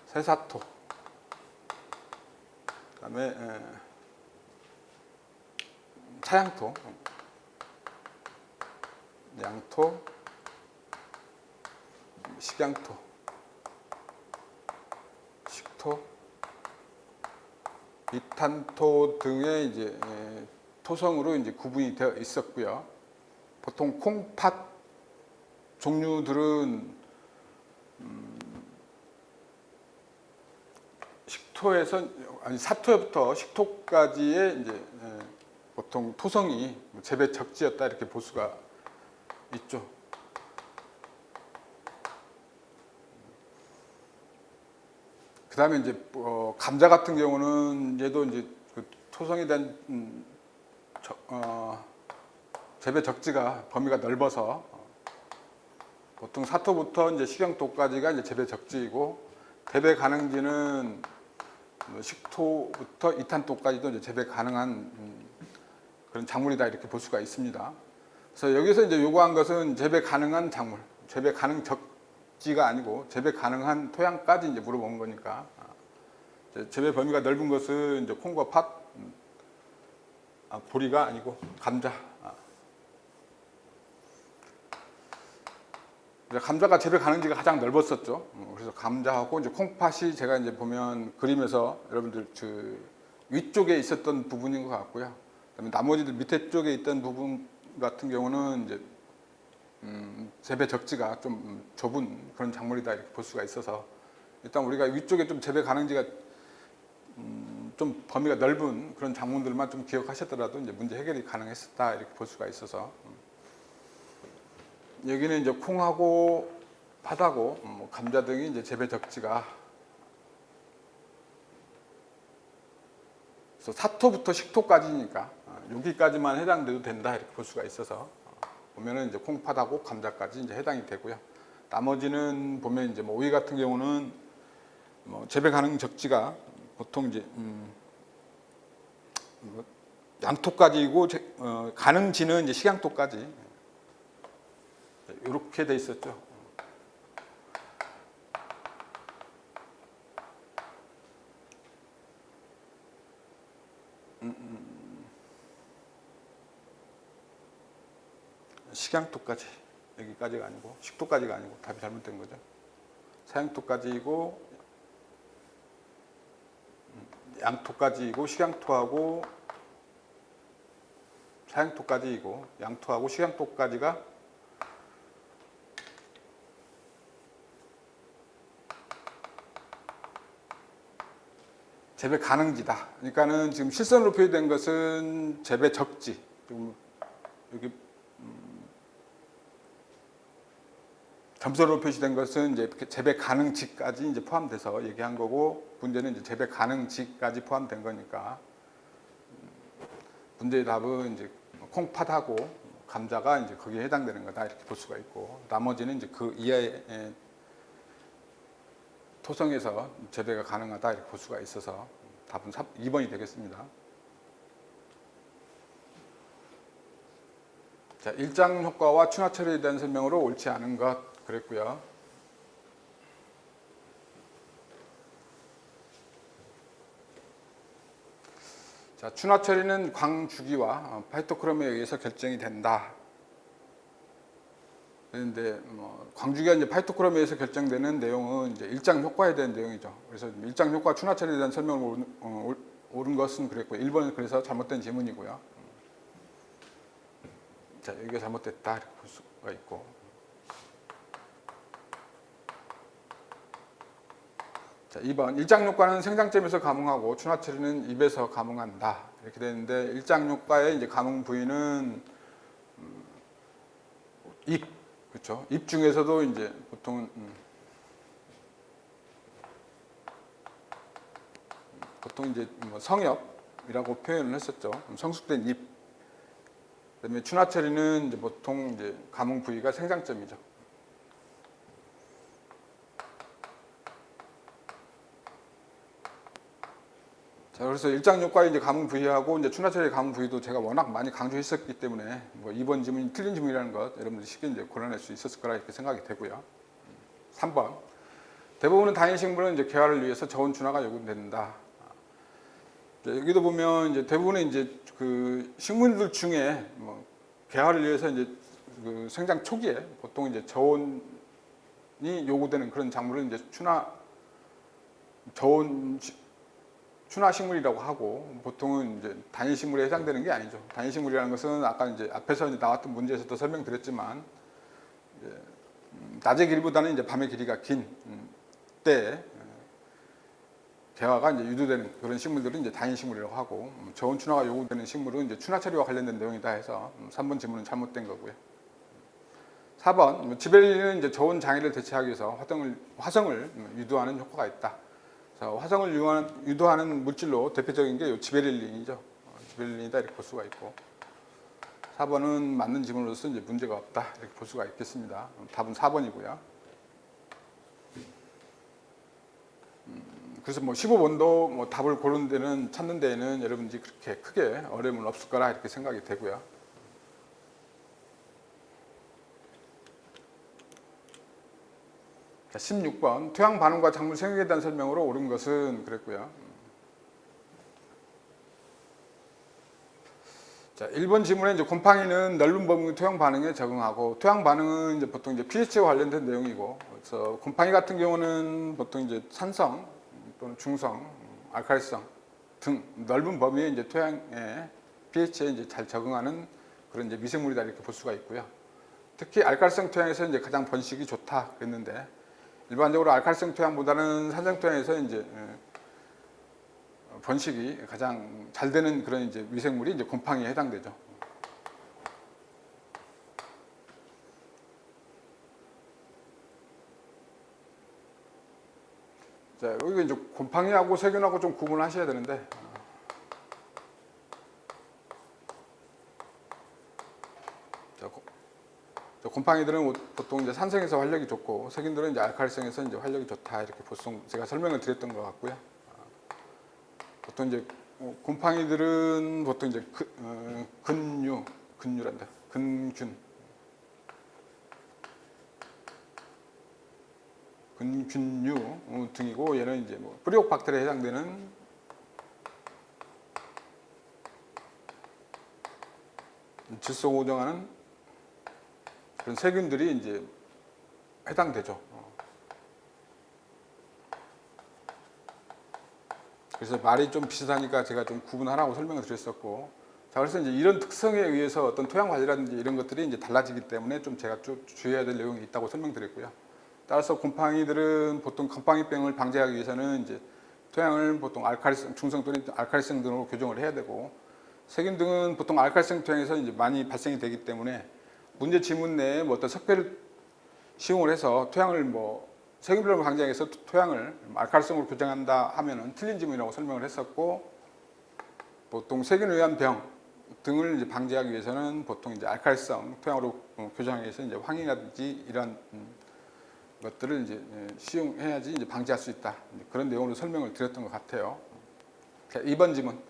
세사토, 그다음에 차양토, 양토, 식양토, 식토, 이탄토 등의 이제 토성으로 이제 구분이 되어 있었고요. 보통 콩팥 종류들은 사토부터 식토까지의 이제 보통 토성이 재배 적지였다 이렇게 볼 수가 있죠. 그다음에 이제 감자 같은 경우는 얘도 이제 그 토성에 대한 재배 적지가 범위가 넓어서 보통 사토부터 이제 식양토까지가 이제 재배 적지이고, 재배 가능지는 식토부터 이탄토까지도 이제 재배 가능한 그런 작물이다 이렇게 볼 수가 있습니다. 그래서 여기서 이제 요구한 것은 재배 가능한 작물, 재배 가능 적지가 아니고 재배 가능한 토양까지 이제 물어본 거니까, 재배 범위가 넓은 것은 이제 콩과 팥, 보리가 아니고 감자. 감자가 재배 가능지가 가장 넓었었죠. 그래서 감자하고 이제 콩팥이 제가 이제 보면 그림에서 여러분들 위쪽에 있었던 부분인 것 같고요. 그다음에 나머지들 밑에 쪽에 있던 부분 같은 경우는 이제 재배 적지가 좀 좁은 그런 작물이다 이렇게 볼 수가 있어서 일단 우리가 위쪽에 좀 재배 가능지가 좀 범위가 넓은 그런 작물들만 좀 기억하셨더라도 이제 문제 해결이 가능했었다 이렇게 볼 수가 있어서 여기는 이제 콩하고 팥하고 뭐 감자 등이 이제 재배 적지가 그래서 사토부터 식토까지니까 여기까지만 해당돼도 된다 이렇게 볼 수가 있어서 보면은 이제 콩팥하고 감자까지 이제 해당이 되고요. 나머지는 보면 이제 뭐 오이 같은 경우는 뭐 재배 가능 적지가 보통 이제 뭐 양토까지이고 가능지는 이제 식양토까지 이렇게 돼 있었죠. 식양토까지 여기까지가 아니고 식토까지가 아니고 답이 잘못된 거죠. 사양토까지이고 양토까지이고 식양토하고 사양토까지이고 양토하고 식양토까지가 재배 가능지다. 그러니까는 지금 실선으로 표시된 것은 재배 적지. 지금 여기 점선으로 표시된 것은 이제 재배 가능지까지 이제 포함돼서 얘기한 거고 문제는 이제 재배 가능지까지 포함된 거니까 문제의 답은 이제 콩팥하고 감자가 이제 거기에 해당되는 거다 이렇게 볼 수가 있고 나머지는 이제 그 이하의 토성에서 재배가 가능하다 이렇게 볼 수가 있어서 답은 2번이 되겠습니다. 자, 일장 효과와 추나 처리에 대한 설명으로 옳지 않은 것 그랬고요. 자, 추나 처리는 광주기와 파이토크롬에 의해서 결정이 된다. 그런데 광주기가 이제 파이토크롬에 의해서 결정되는 내용은 이제 일장 효과에 대한 내용이죠. 그래서 일장 효과 추나 처리에 대한 설명을 옳은 것은 그랬고 1번은 그래서 잘못된 지문이고요. 자, 여기가 잘못됐다 이렇게 볼 수가 있고. 자, 2번 일장 효과는 생장점에서 감응하고 추나 처리는 입에서 감응한다 이렇게 되는데 일장 효과의 이제 감응 부위는 입 그렇죠. 입 중에서도 이제 보통 이제 뭐 성엽이라고 표현을 했었죠. 성숙된 입. 그다음에 추나 처리는 이제 보통 이제 감응 부위가 생장점이죠. 자, 그래서 일장 효과의 이제 감응 부위하고 이제 추나 처리의 감응 부위도 제가 워낙 많이 강조했었기 때문에 뭐 2번 지문이 틀린 지문이라는 것 여러분들이 쉽게 이제 골라낼 수 있었을 거라 이렇게 생각이 되고요. 3번 대부분은 단일식물은 이제 개화를 위해서 저온 추나가 요구된다. 여기도 보면 이제 대부분의 이제 그 식물들 중에 뭐 개화를 위해서 이제 그 생장 초기에 보통 이제 저온이 요구되는 그런 작물을 이제 저온 추나 식물이라고 하고 보통은 이제 단일 식물에 해당되는 게 아니죠. 단일 식물이라는 것은 아까 이제 앞에서 이제 나왔던 문제에서도 설명드렸지만 낮의 길이보다는 이제 밤의 길이가 긴 때에 개화가 이제 유도되는 그런 식물들은 이제 단일 식물이라고 하고 저온 추나가 요구되는 식물은 이제 추나 처리와 관련된 내용이다 해서 3번 지문은 잘못된 거고요. 4번 지베릴린은 이제 저온 장애를 대체하기 위해서 화성을 유도하는 효과가 있다. 자, 화성을 유도하는 물질로 대표적인 게 지베릴린이죠. 지베릴린이다 이렇게 볼 수가 있고 4번은 맞는 지문으로서 이제 문제가 없다 이렇게 볼 수가 있겠습니다. 답은 4번이고요. 그래서 뭐 15번도 뭐 답을 고르는 데는 찾는 데에는 여러분들이 그렇게 크게 어려움은 없을 거라 이렇게 생각이 되고요. 자, 16번 토양 반응과 작물 생육에 대한 설명으로 옳은 것은 그랬고요. 자, 1번 지문에 이제 곰팡이는 넓은 범위 토양 반응에 적응하고 토양 반응은 이제 보통 이제 pH와 관련된 내용이고 그래서 곰팡이 같은 경우는 보통 이제 산성 또는 중성, 알칼리성 등 넓은 범위의 이제 토양의 pH에 이제 잘 적응하는 그런 이제 미생물이다 이렇게 볼 수가 있고요. 특히 알칼리성 토양에서 이제 가장 번식이 좋다 그랬는데 일반적으로 알칼리성 토양보다는 산성 토양에서 이제 번식이 가장 잘 되는 그런 이제 미생물이 이제 곰팡이에 해당되죠. 자, 여기 이제 곰팡이하고 세균하고 좀 구분하셔야 되는데 곰팡이들은 보통 이제 산성에서 활력이 좋고 세균들은 이제 알칼리성에서 이제 활력이 좋다 이렇게 보통 제가 설명을 드렸던 것 같고요. 보통 이제 곰팡이들은 보통 이제 근유란다. 근균류 등이고 얘는 이제 뭐 뿌리옥박테리아에 해당되는 질소 고정하는 그런 세균들이 이제 해당되죠. 그래서 말이 좀 비슷하니까 제가 좀 구분하라고 설명을 드렸었고, 자 그래서 이제 이런 특성에 의해서 어떤 토양 관리라든지 이런 것들이 이제 달라지기 때문에 좀 제가 좀 주의해야 될 내용이 있다고 설명드렸고요. 따라서 곰팡이들은 보통 곰팡이병을 방지하기 위해서는 이제 토양을 보통 알칼리성, 중성 또는 알칼리성 등으로 교정을 해야 되고, 세균 등은 보통 알칼리성 토양에서 이제 많이 발생이 되기 때문에 문제 지문 내에 뭐 어떤 석회를 시용을 해서 토양을 뭐 세균병을 방지하기 위해서 토양을 알칼리성으로 교정한다 하면은 틀린 지문이라고 설명을 했었고, 보통 세균에 의한 병 등을 이제 방지하기 위해서는 보통 이제 알칼리성 토양으로 교정하기 위해서 이제 황이라든지 이런 것들을 이제 시용해야지 이제 방지할 수 있다. 그런 내용으로 설명을 드렸던 것 같아요. 자, 2번 지문.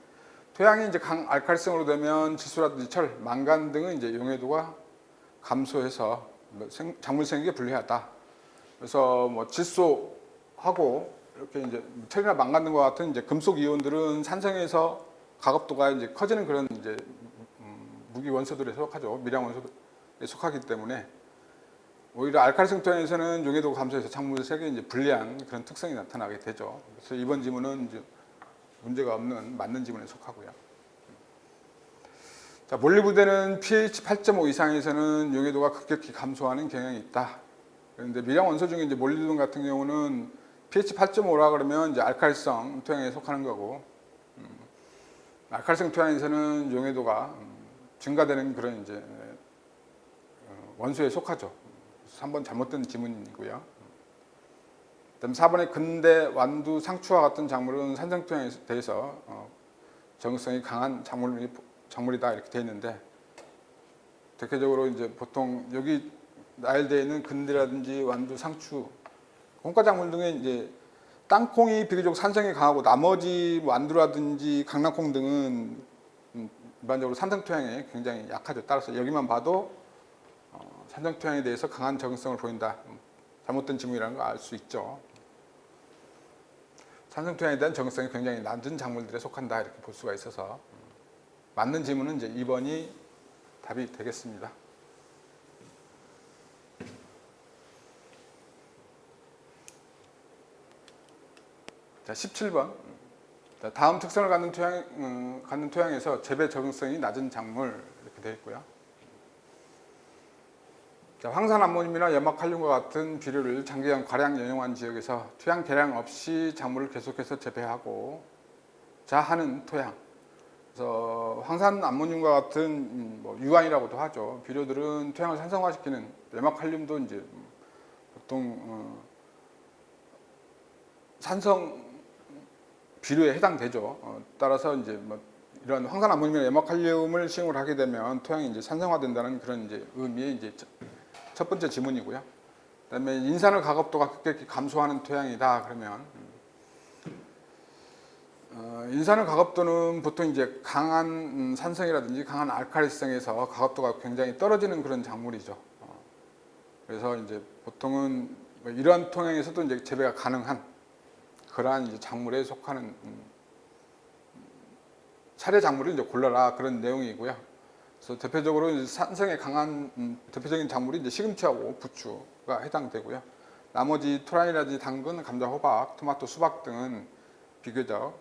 토양이 이제 강알칼리성으로 되면 질소라든지 철, 망간 등은 이제 용해도가 감소해서 작물 생육에 불리하다. 그래서 뭐 질소하고 이렇게 이제 철이나 망간 등과 같은 이제 금속 이온들은 산성에서 가급도가 이제 커지는 그런 이제 무기 원소들에 속하죠. 미량 원소들에 속하기 때문에 오히려 알칼리성 토양에서는 용해도가 감소해서 작물 생육에 이제 불리한 그런 특성이 나타나게 되죠. 그래서 이번 지문은 이제 문제가 없는 맞는 지문에 속하고요. 자, 몰리브덴은 pH 8.5 이상에서는 용해도가 급격히 감소하는 경향이 있다. 그런데 미량 원소 중에 이제 몰리브덴 같은 경우는 pH 8.5라 그러면 이제 알칼리성 토양에 속하는 거고, 알칼리성 토양에서는 용해도가 증가되는 그런 이제 원소에 속하죠. 3번 잘못된 지문이고요. 그다음 4번에 근대, 완두, 상추와 같은 작물은 산성 토양에 대해서 적응성이 강한 작물이다 이렇게 되어 있는데, 대표적으로 이제 보통 여기 나열되어 있는 근대라든지 완두, 상추, 홍가 작물 등의 이제 땅콩이 비교적 산성이 강하고 나머지 완두라든지 강낭콩 등은 일반적으로 산성 토양에 굉장히 약하죠. 따라서 여기만 봐도 산성 토양에 대해서 강한 적응성을 보인다. 잘못된 지문이라는 걸 알 수 있죠. 산성 토양에 대한 적응성이 굉장히 낮은 작물들에 속한다 이렇게 볼 수가 있어서 맞는 지문은 이제 2번이 답이 되겠습니다. 자, 17번. 자, 다음 특성을 갖는 토양에서 재배 적응성이 낮은 작물 이렇게 되어 있고요. 자, 황산 암모늄이나 연막칼륨과 같은 비료를 장기간 과량 연용한 지역에서 토양 개량 없이 작물을 계속해서 재배하고 하는 토양. 그래서 황산 암모늄과 같은 뭐 유황이라고도 하죠. 비료들은 토양을 산성화시키는, 연막칼륨도 이제 보통 산성 비료에 해당되죠. 따라서 이제 뭐 이런 황산 암모늄이나 연막칼륨을 시용을 하게 되면 토양이 이제 산성화된다는 그런 이제 의미의 이제 첫 번째 지문이고요. 그다음에 인산의 가급도가 급격히 감소하는 토양이다 그러면 인산의 가급도는 보통 이제 강한 산성이라든지 강한 알칼리성에서 가급도가 굉장히 떨어지는 그런 작물이죠. 그래서 이제 보통은 뭐 이러한 토양에서도 이제 재배가 가능한 그러한 이제 작물에 속하는 차례 작물을 이제 골라라 그런 내용이고요. 그래서 대표적으로 이제 산성에 강한 대표적인 작물이 이제 시금치하고 부추가 해당되고요. 나머지 토란이라든지 당근, 감자, 호박, 토마토, 수박 등은 비교적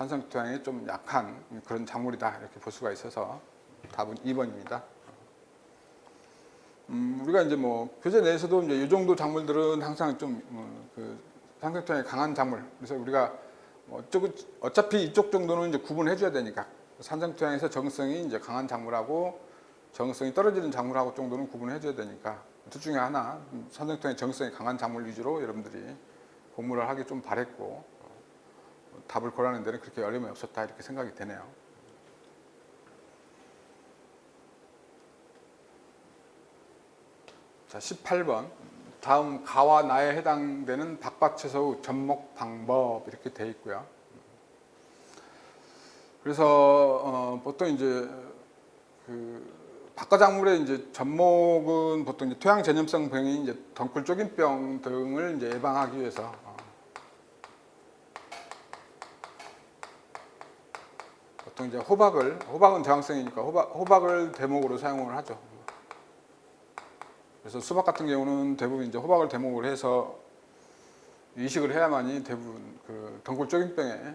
산성 토양이 좀 약한 그런 작물이다 이렇게 볼 수가 있어서 답은 2번입니다. 우리가 이제 뭐 교재 내에서도 이제 이 정도 작물들은 항상 좀 그 산성 토양이 강한 작물. 그래서 우리가 어차피 이쪽 정도는 이제 구분해 줘야 되니까 산성 토양에서 적응성이 이제 강한 작물하고 적응성이 떨어지는 작물하고 정도는 구분해 줘야 되니까 둘 중에 하나 산성 토양의 적응성이 강한 작물 위주로 여러분들이 공부를 하기 좀 바랬고 답을 고르는 데는 그렇게 어려움이 없었다 이렇게 생각이 되네요. 자, 18번. 다음 가와 나에 해당되는 박밭채소 접목 방법 이렇게 돼 있고요. 그래서 보통 이제 그 박과작물의 이제 접목은 보통 이제 토양 전염성 병인 이제 덩굴 쪼김병 등을 이제 예방하기 위해서 보통 이제 호박은 저항성이니까 호박을 대목으로 사용을 하죠. 그래서 수박 같은 경우는 대부분 이제 호박을 대목으로 해서 이식을 해야만이 대부분 그 덩굴 쪼김병에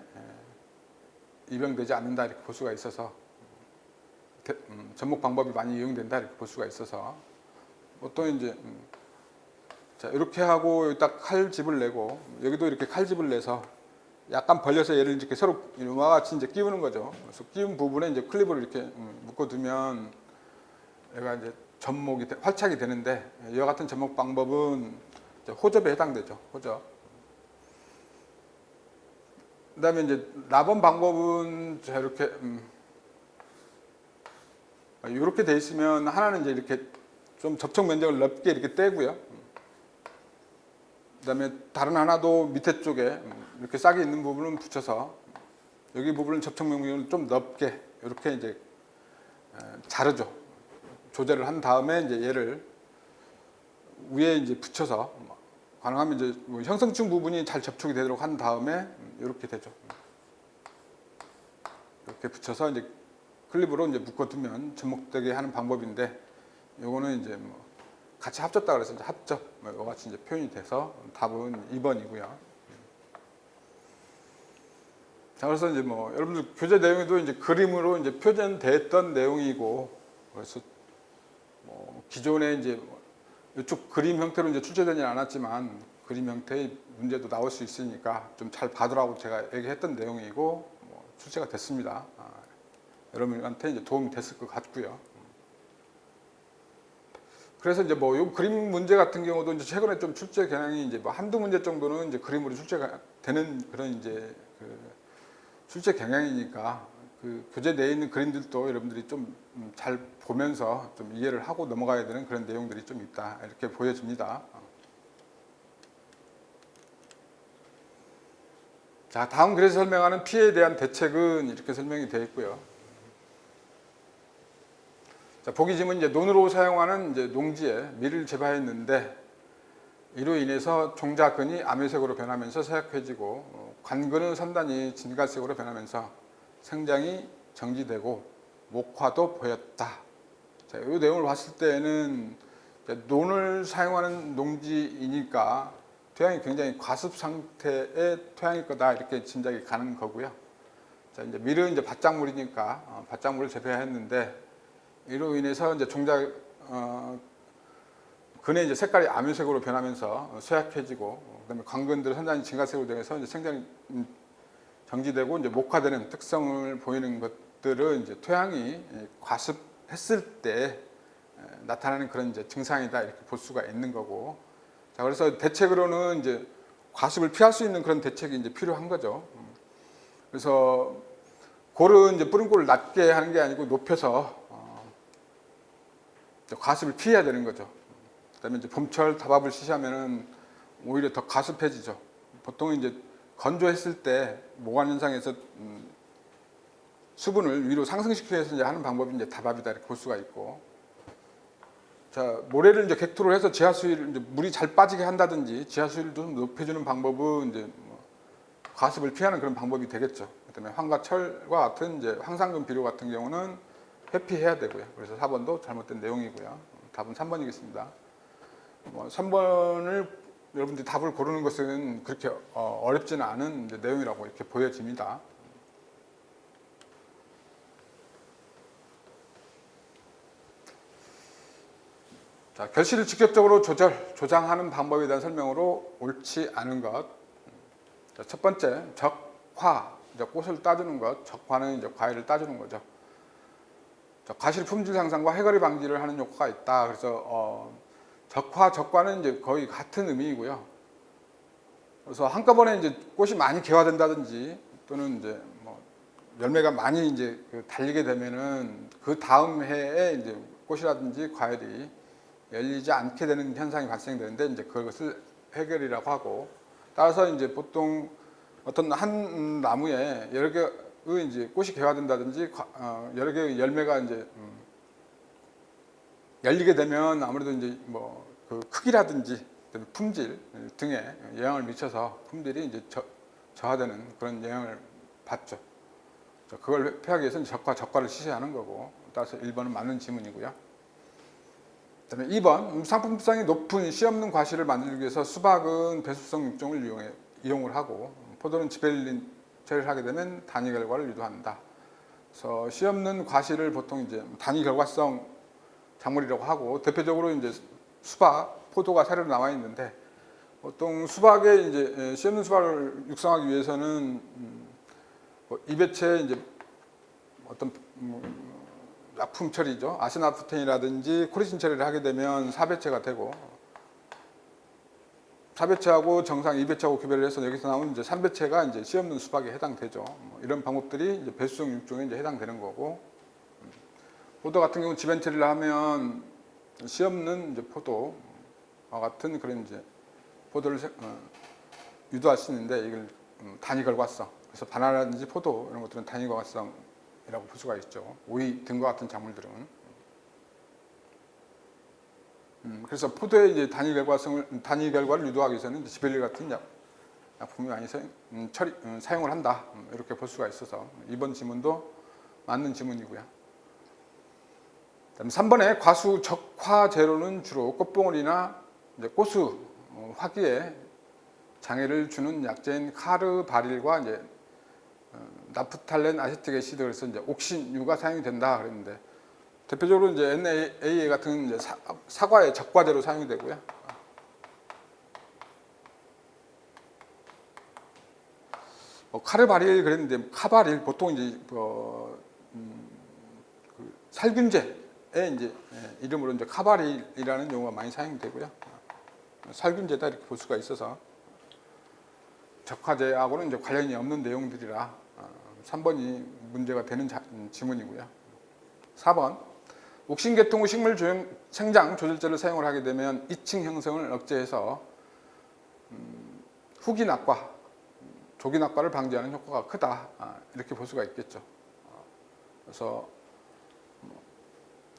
입양되지 않는다 이렇게 볼 수가 있어서 접목 방법이 많이 이용된다 이렇게 볼 수가 있어서 보통 이제 자 이렇게 하고 여기다 칼집을 내고 여기도 이렇게 칼집을 내서 약간 벌려서 얘를 이렇게 서로 이와 같이 이제 끼우는 거죠. 그래서 끼운 부분에 이제 클립으로 이렇게 묶어두면 얘가 이제 접목이 활착이 되는데 이와 같은 접목 방법은 호접에 해당되죠. 호접. 그다음에 이제 납원 방법은 자 이렇게 이렇게 돼 있으면 하나는 이제 이렇게 좀 접촉 면적을 넓게 이렇게 떼고요. 그다음에 다른 하나도 밑에 쪽에 이렇게 싹이 있는 부분은 붙여서 여기 부분은 접촉 면적을 좀 넓게 이렇게 이제 자르죠. 조제를 한 다음에 이제 얘를 위에 이제 붙여서 가능하면 이제 형성층 부분이 잘 접촉이 되도록 한 다음에 이렇게 되죠. 이렇게 붙여서 이제 클립으로 이제 묶어두면 접목되게 하는 방법인데, 요거는 이제 뭐 같이 합쳤다 그래서 이제 합접 이와 같이 이제 표현이 돼서 답은 2번이고요. 자, 그래서 이제 뭐 여러분들 교재 내용에도 이제 그림으로 이제 표현됐던 내용이고, 그래서 뭐 기존에 이제 이쪽 그림 형태로 이제 출제되지는 않았지만 그림 형태의 문제도 나올 수 있으니까 좀 잘 봐두라고 제가 얘기했던 내용이고 뭐 출제가 됐습니다. 여러분한테 이제 도움이 됐을 것 같고요. 그래서 이제 뭐 요 그림 문제 같은 경우도 이제 최근에 좀 출제 경향이 이제 뭐 한두 문제 정도는 이제 그림으로 출제가 되는 그런 이제 그 출제 경향이니까 그 교재 내에 있는 그림들도 여러분들이 좀 잘 보면서 좀 이해를 하고 넘어가야 되는 그런 내용들이 좀 있다 이렇게 보여집니다. 자, 다음 글에서 설명하는 피해에 대한 대책은 이렇게 설명이 되어 있고요. 자, 보기 지문 이제 논으로 사용하는 이제 농지에 밀을 재배했는데 이로 인해서 종자근이 암회색으로 변하면서 쇠약해지고 관근의 선단이 진갈색으로 변하면서 생장이 정지되고 목화도 보였다. 자, 이 내용을 봤을 때는 논을 사용하는 농지이니까 토양이 굉장히 과습 상태의 토양일 거다 이렇게 짐작이 가는 거고요. 자, 이제 밀은 이제 밭작물이니까 밭작물을 재배했는데 이로 인해서 이제 종자 근의 이제 색깔이 암회색으로 변하면서 쇠약해지고 그다음에 관근들의 선단이 진갈색으로 되면서 이제 생장이 정지되고 이제 목화되는 특성을 보이는 것들은 이제 토양이 과습했을 때 나타나는 그런 이제 증상이다 이렇게 볼 수가 있는 거고. 자, 그래서 대책으로는 이제 과습을 피할 수 있는 그런 대책이 이제 필요한 거죠. 그래서 골은 이제 뿌림골을 낮게 하는 게 아니고 높여서 과습을 피해야 되는 거죠. 그다음에 이제 봄철 다밥을 시시하면은 오히려 더 과습해지죠. 보통 이제 건조했을 때 모관 현상에서 수분을 위로 상승시키기 위해서 이제 하는 방법이 이제 다밥이다 이렇게 볼 수가 있고. 자, 모래를 이제 객토로 해서 지하수위를 이제 물이 잘 빠지게 한다든지 지하수위를 좀 높여주는 방법은 이제 뭐 과습을 피하는 그런 방법이 되겠죠. 그다음에 황과 철과 같은 이제 황상금 비료 같은 경우는 회피해야 되고요. 그래서 4번도 잘못된 내용이고요. 답은 3번이겠습니다. 뭐 3번을 여러분들이 답을 고르는 것은 그렇게 어렵지는 않은 이제 내용이라고 이렇게 보여집니다. 자, 결실을 직접적으로 조장하는 방법에 대한 설명으로 옳지 않은 것. 자, 첫 번째, 적화. 이제 꽃을 따주는 것. 적화는 이제 과일을 따주는 거죠. 자, 과실 품질 향상과 해거리 방지를 하는 효과가 있다. 그래서 적화, 적과는 이제 거의 같은 의미이고요. 그래서 한꺼번에 이제 꽃이 많이 개화된다든지 또는 이제 뭐 열매가 많이 이제 달리게 되면은 그 다음 해에 이제 꽃이라든지 과일이 열리지 않게 되는 현상이 발생되는데 이제 그것을 해결이라고 하고, 따라서 이제 보통 어떤 한 나무에 여러 개의 이제 꽃이 개화된다든지 여러 개의 열매가 이제 열리게 되면 아무래도 이제 뭐 그 크기라든지 품질 등에 영향을 미쳐서 품질이 이제 저하되는 그런 영향을 받죠. 그걸 피하기 위해서는 적과를 시시하는 거고, 따라서 1번은 맞는 지문이고요. 그다음에 2번, 상품성이 높은 씨 없는 과실을 만들기 위해서 수박은 배수성 육종을 이용을 하고 포도는 지벨린 처리를 하게 되면 단위 결과를 유도한다. 그래서 씨 없는 과실을 보통 이제 단위 결과성 작물이라고 하고, 대표적으로 이제 수박, 포도가 사례로 나와 있는데, 보통 수박에 이제 씨 없는 수박을 육성하기 위해서는 뭐 이배체 이제 어떤 약품 처리죠. 아시나프텐이라든지 코리진 처리를 하게 되면 4배체가 되고, 4배체하고 정상 2배체하고 구별을 해서 여기서 나온 이제 3배체가 이제 씨 없는 수박에 해당되죠. 뭐 이런 방법들이 이제 배수성 육종에 이제 해당되는 거고, 포도 같은 경우 지벤 처리를 하면 씨 없는 이제 포도와 같은 그런 이제 포도를 유도할 수 있는데, 이걸 단위 결과성. 그래서 바나나라든지 포도 이런 것들은 단위 결과성이라고 볼 수가 있죠. 오이 등과 같은 작물들은. 그래서 포도의 이제 단위 결과를 유도하기 위해서는 지벨릴 같은 약품이 많이 사용을 한다. 이렇게 볼 수가 있어서 이번 지문도 맞는 지문이고요. 그다음에 3번에 과수 적화 재료는 주로 꽃봉오리나 이제 꽃수 화기에 장애를 주는 약재인 카르바릴과 이제 나프탈렌 아세틱 애시드, 그래서 이제 옥신유가 사용이 된다 그랬는데, 대표적으로 이제 NAA 같은 이제 사과의 적과제로 사용이 되고요. 카르바릴 그랬는데, 카바릴 보통 이제 살균제의 이제 이름으로 이제 카바릴이라는 용어가 많이 사용이 되고요. 살균제다 이렇게 볼 수가 있어서 적화제하고는 이제 관련이 없는 내용들이라 3번이 문제가 되는 지문이고요. 4번, 옥신계통 후 식물 생장 조절제를 사용을 하게 되면 이층 형성을 억제해서 후기 낙과, 조기 낙과를 방지하는 효과가 크다. 이렇게 볼 수가 있겠죠. 그래서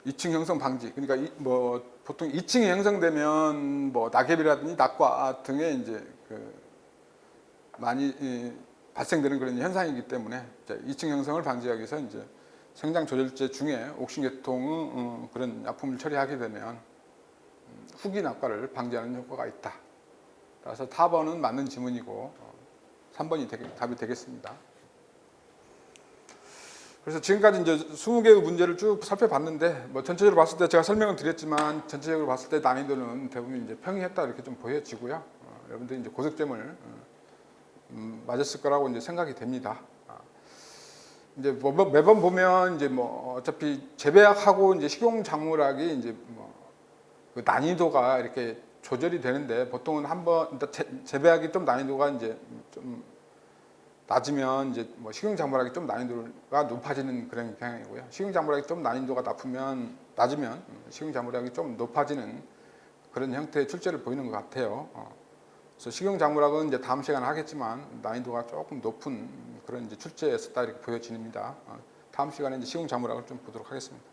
2층 형성 방지, 그러니까 뭐 보통 2층이 형성되면 뭐 낙엽이라든지 낙과 등의 이제 많이 발생되는 그런 현상이기 때문에 2층 형성을 방지하기 위해서 이제 생장 조절제 중에 옥신계통 그런 약품을 처리하게 되면 후기 낙과를 방지하는 효과가 있다. 따라서 4번은 맞는 지문이고 3번이 답이 되겠습니다. 그래서 지금까지 이제 20개의 문제를 쭉 살펴봤는데, 뭐 전체적으로 봤을 때 제가 설명을 드렸지만 전체적으로 봤을 때 난이도는 대부분 이제 평이했다 이렇게 좀 보여지고요. 여러분들이 이제 고득점을 맞았을 거라고 이제 생각이 됩니다. 이제 매번 보면 이제 뭐 어차피 재배학하고 이제 식용작물학이 이제 그 난이도가 이렇게 조절이 되는데, 보통은 한번 재배학이 좀 난이도가 이제 좀 낮으면 이제 뭐 식용작물학이 좀 난이도가 높아지는 그런 경향이고요. 식용작물학이 좀 난이도가 낮으면 식용작물학이 좀 높아지는 그런 형태의 출제를 보이는 것 같아요. 그래서 식용작물학은 이제 다음 시간에 하겠지만 난이도가 조금 높은 그런 이제 출제였었다 이렇게 보여집니다. 다음 시간에 이제 식용작물학을 좀 보도록 하겠습니다.